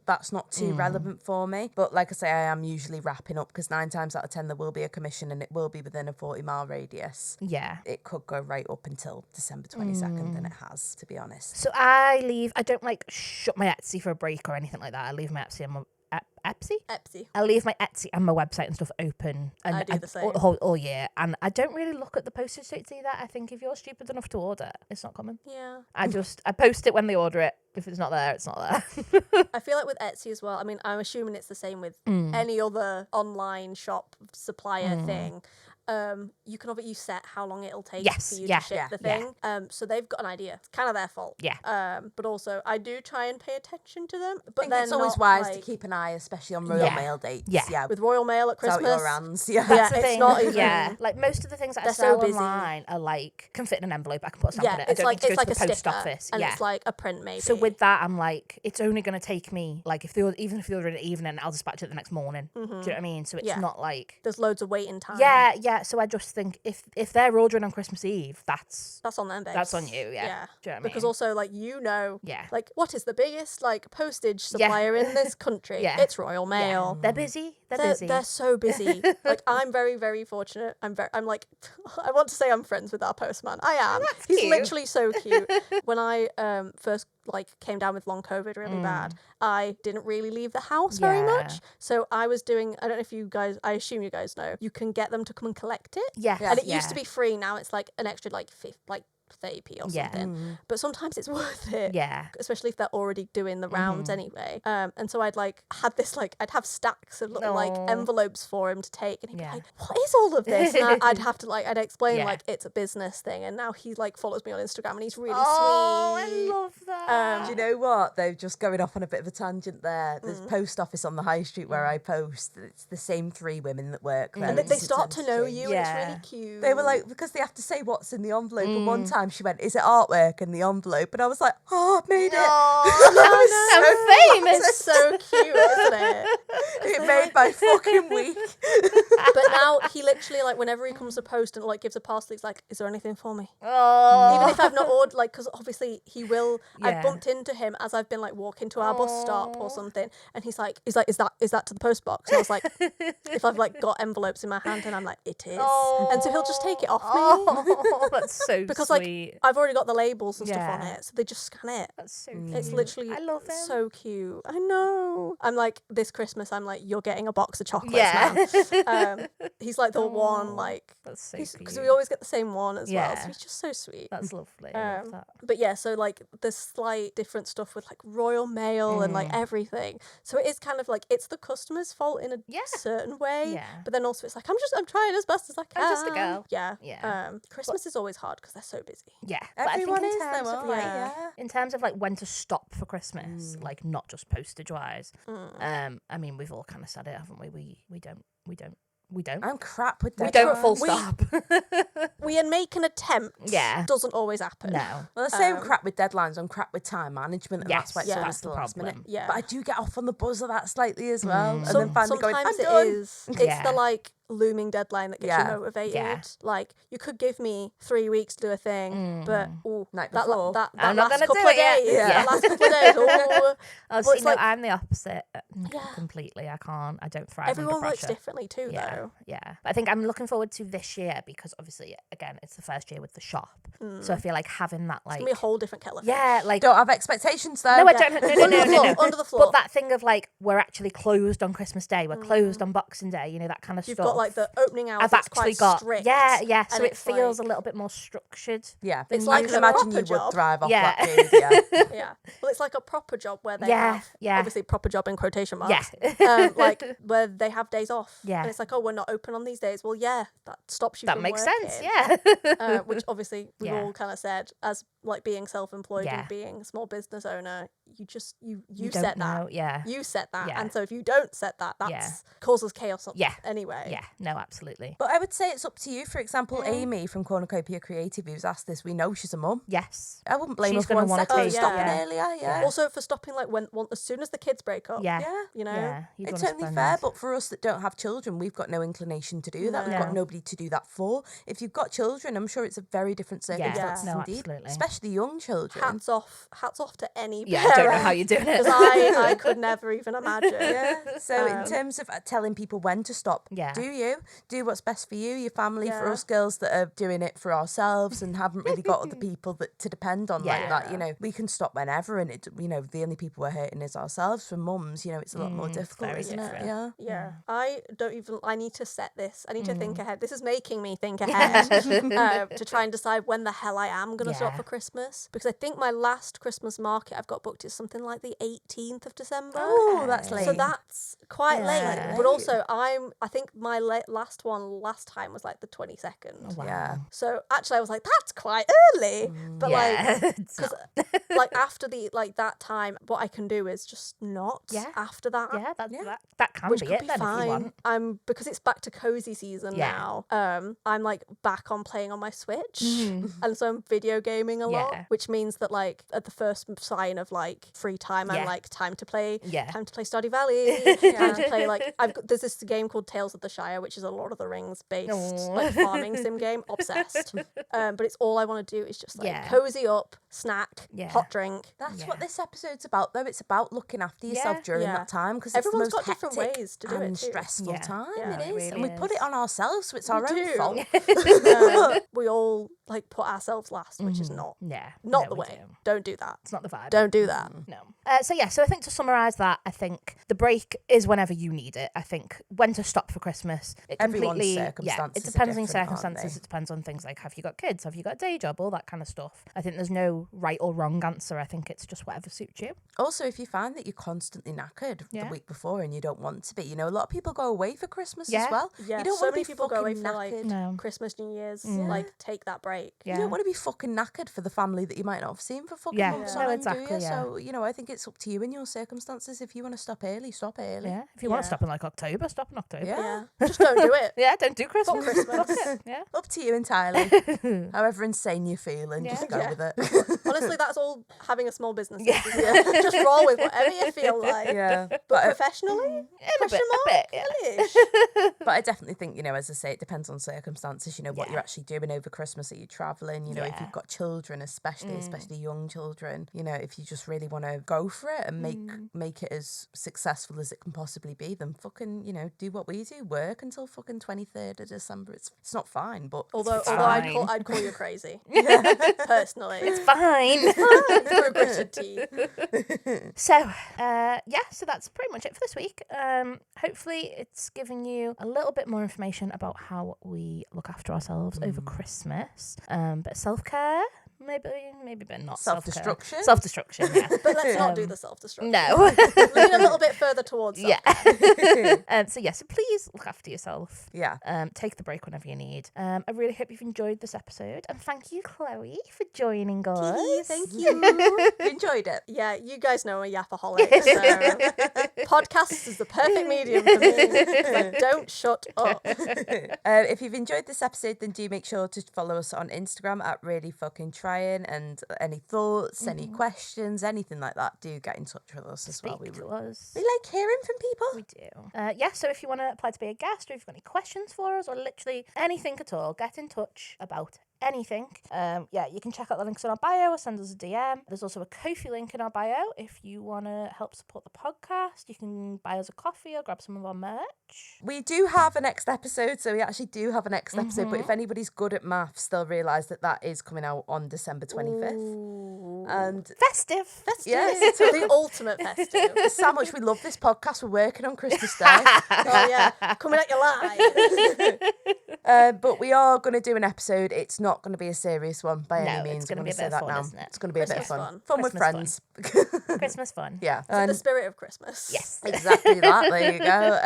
that's not too relevant for me. But like I say, I am usually wrapping up because 9 times out of 10 there will be a commission and it will be within a 40-mile radius. Yeah. It could go right up until December 22nd, and it has, to be honest. So I don't like shut my Etsy for a break or anything like that. I leave my Etsy on my Etsy. I leave my Etsy and my website and stuff open and I do the same. all year, and I don't really look at the postage dates either. I think if you're stupid enough to order, it's not coming. Yeah. I post it when they order it. If it's not there, it's not there. I feel like with Etsy as well, I mean, I'm assuming it's the same with any other online shop supplier thing. You can obviously set how long it'll take for you to ship the thing. So they've got an idea. It's kind of their fault. Yeah. But also, I do try and pay attention to them. But I think then it's always wise to keep an eye, especially on Royal Mail dates. Yeah. with Royal Mail at It's out Christmas. your hands. Yeah. Yeah, The it's thing, not even. Yeah, like most of the things that I They're sell so busy. online are like can fit in an envelope. I can put a stamp on Yeah, it. I it's don't like need to it's go like to a the post sticker, office. and Yeah. it's like a print maybe. So with that, I'm like, it's only going to take me like even if they order it in the evening, I'll dispatch it the next morning. Do you know what I mean? So it's not like there's loads of waiting time. yeah. So I just think if they're ordering on Christmas Eve, that's That's on them, babes. on you. Yeah. Yeah. Do you know what I mean? Because also, like, like, what is the biggest, like, postage Yeah. supplier in this country? Yeah. It's Royal Mail. They're busy. They're busy. They're so busy. Like, I'm very, very fortunate. I'm like, I want to say I'm friends with our postman. I am. He's cute. literally so cute. When I first, like, came down with long COVID really bad, I didn't really leave the house very much. So I was doing, I don't know if you guys, I assume you guys know, you can get them to come and collect it. Yes. And it used to be free. Now it's like an extra like 30p or Yeah. something. But sometimes it's worth it. Yeah. Especially if they're already doing the rounds anyway. And so I'd like had this like, I'd have stacks of little like envelopes for him to take, and he'd be like, what is all of this? And I'd have to like, I'd explain like it's a business thing. And now he like follows me on Instagram and he's really sweet. I love that. Do you know what? They're just going off on a bit of a tangent there. There's a post office on the high street where I post. It's the same 3 women that work there. And they start to know you, and it's really cute. They were like, because they have to say what's in the envelope. And one time she went, is it artwork in the envelope? And I was like, oh, I've made it. I'm famous. It's so cute, isn't it? It made my fucking week. But now he literally, like, whenever he comes to post and like gives a parcel, he's like, is there anything for me? Oh. Even if I've not ordered, like, because obviously he will. I've bumped into him as I've been like walking to our bus stop or something, and he's like, is that to the post box? And I was like, if I've like got envelopes in my hand, and I'm like, it is. And so he'll just take it off me. Oh, that's so because sweet. like I've already got the labels and stuff on it, so they just scan it. That's so cute. It's literally I love him. so cute. I know. I'm like, this Christmas, I'm like, you're getting a box of chocolates now. He's like the one, like, that's so cute. because we always get the same one as well. So he's just so sweet. That's lovely. I love that. But yeah, so like there's slight different stuff with like Royal Mail and like everything. So it is kind of like it's the customer's fault in a certain way. Yeah. But then also it's like I'm trying as best as I can. I'm just a girl. Yeah. Yeah. Christmas is always hard because they're so busy. Yeah. Everyone but I is think in terms though, of aren't like, they? Yeah. in terms of like when to stop for Christmas, like not just postage wise. I mean, we've all kind of said it, haven't we? We don't. I'm crap with that. We don't full stop. We make an attempt. Yeah. Doesn't always happen. No. Well, I say I'm crap with deadlines. I'm crap with time management, and Yes, that's why it's yeah, always that's the the last minute. problem. Yeah. But I do get off on the buzz of that slightly as well, and then finally going, I'm Sometimes it done. is. It's the like looming deadline that gets you Yeah. motivated. Yeah. Like you could give me 3 weeks to do a thing, but Night that before. I'm not last gonna couple do of it yet. days. Yeah. That last couple of days. Oh, Well, see, it's no, like- I'm the opposite completely. I can't. I don't thrive Everyone under works pressure. differently too, Yeah, though. yeah. But I think I'm looking forward to this year because obviously, again, it's the first year with the shop, so I feel like having that like It's gonna be a whole different kettle of fish. yeah, like Don't have expectations though. no, I don't. No. Under the floor. But that thing of like we're actually closed on Christmas Day, we're closed on Boxing Day, you know, that kind of You've stuff. got like the opening hours. I've that's actually quite got strict, yeah. So and it it's feels like- a little bit more structured. Yeah, It's I like can a imagine proper you job. would thrive off Yeah. that food. Yeah. Yeah. Well, it's like a proper job where they Yeah, have yeah. obviously proper job in quotation marks. Yeah. Like where they have days off. Yeah. And it's like, oh, we're not open on these days. Well, yeah, that stops you That from makes working. sense. Yeah. Which obviously we've Yeah. all kind of said as like being self-employed Yeah. and being a small business owner, you just you don't set know, that. yeah. You set that. Yeah. And so if you don't set that, that's causes chaos Yeah. anyway. Yeah. No, absolutely. But I would say it's up to you. For example, Amy from Cornucopia Creative, who's asked this, we know she's a mum. Yes. I wouldn't blame She's her for gonna one wanna second for take- stopping yeah. earlier. Yeah. Also for stopping like when as soon as the kids break up. Yeah. Yeah. You know? Yeah. You'd It's wanna totally spend- fair, but for us that don't have children, we've got no inclination to do that. We've got No. nobody to do that for. If you've got children, I'm sure it's a very different circumstance No, indeed, absolutely. especially young children. Hats off to any Yeah, I don't know parent. how you're doing it. Because I could never even imagine. Yeah. So in terms of telling people when to stop, Yeah. do what's best for you, your family. For Yeah. us girls that are doing it for ourselves and haven't really got other people that to depend on like Yeah. that, you know, we can stop whenever, and it, you know, the only people we're hurting is ourselves. For mums, you know, it's a lot more difficult, very isn't different. it? Yeah. Yeah, I need to set this. I need to Mm. think ahead. This is making me think ahead to try and decide when the hell I am going to stop Yeah. for Christmas. Because I think my last Christmas market I've got booked is something like the 18th of December. Oh, that's late. So that's quite Yeah. late. But also, I think my last one last time was like the 22nd. Wow. Yeah. So actually, I was like, that's quite early. But Yeah. like, It's because not. like after the like that time, what I can do is just not Yeah. after that. Yeah, that can Which be could it be then if you fine. want. Because it's back to cozy season Yeah. now. I'm like back on playing on my Switch, and so I'm video gaming a lot, Yeah. which means that like at the first sign of like free time, I'm Yeah. like time to play Yeah. Stardew Valley, time to play like there's this game called Tales of the Shire Empire, which is a Lord of the Rings based like farming sim game. Obsessed. But it's all I want to do is just like cozy up, snack, hot drink. That's what this episode's about, though. It's about looking after yourself during that time, because it's the most got different hectic ways to do and it too. stressful time. Yeah, it is, really and we put it on ourselves, so it's our own fault. We all like put ourselves last, which is not the way. Don't do that. It's not the vibe. Don't do that. No. So I think to summarise that, I think the break is whenever you need it. I think when to stop for Christmas. Everyone's circumstances it depends on different, circumstances. It depends on things like, have you got kids? Have you got a day job? All that kind of stuff. I think there's no right or wrong answer. I think it's just whatever suits you. Also, if you find that you're constantly knackered the week before and you don't want to be, you know, a lot of people go away for Christmas as well. Yeah, you don't so want to many be people go away for knackered. like Christmas, New Year's, like take that break. You don't want to be fucking knackered for the family that you might not have seen for fucking months on end, do you? So, you know, I think it's up to you and your circumstances. If you want to stop early, stop early. Yeah. If you want to stop in like October, stop in October. Yeah. Just don't do it. Don't do Christmas. Fuck Christmas. Yeah. Up to you entirely. However insane you're feeling, just go with it. Honestly, that's all having a small business is, isn't it? Just roll with whatever you feel like. Yeah. But professionally? A bit. But I definitely think, you know, as I say, it depends on circumstances, you know, what you're actually doing over Christmas. Are you travelling? You know, if you've got children, especially young children, you know, if you just really want to go for it and make it as successful as it can possibly be, then fucking, you know, do what we do. Work until fucking 23rd of December. It's not fine, but although fine. I'd call you crazy. Personally. It's fine. Through gritted teeth. So that's pretty much it for this week. Hopefully it's given you a little bit more information about how we look after ourselves over Christmas. But self-care, maybe but not self-destruction. Self-destruction, yeah. But let's not do the self-destruction. No. Lean a little bit further towards self-care. So please look after yourself. Yeah. Take the break whenever you need. I really hope you've enjoyed this episode, and thank you, Chloe, for joining us. Thank you. You enjoyed it? Yeah, you guys know I'm a yapaholic, so podcast is the perfect medium for me. I don't shut up. If you've enjoyed this episode, then do make sure to follow us on Instagram at really fucking trying, and any thoughts, any questions, anything like that, do get in touch with us as well. We like hearing from people. We do. So if you want to apply to be a guest, or if you've got any questions for us, or literally anything at all, get in touch about anything. You can check out the links in our bio or send us a DM. There's also a Ko-fi link in our bio if you want to help support the podcast. You can buy us a coffee or grab some of our merch. We do have a next episode, so we actually do have a next episode, but if anybody's good at maths, they'll realise that is coming out on December 25th. Ooh. And festive. Yes, so the ultimate festive. That's how much we love this podcast. We're working on Christmas Day. Oh yeah, coming at you live. But we are going to do an episode. It's not going to be a serious one by any means. It's going to be a bit of fun, isn't it? It's going to be a bit of fun. Fun with Christmas friends. Christmas fun. Yeah. It's the spirit of Christmas. Yes. Exactly that. There you go.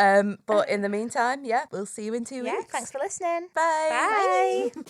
But in the meantime, we'll see you in 2 weeks. Thanks for listening. Bye. Bye.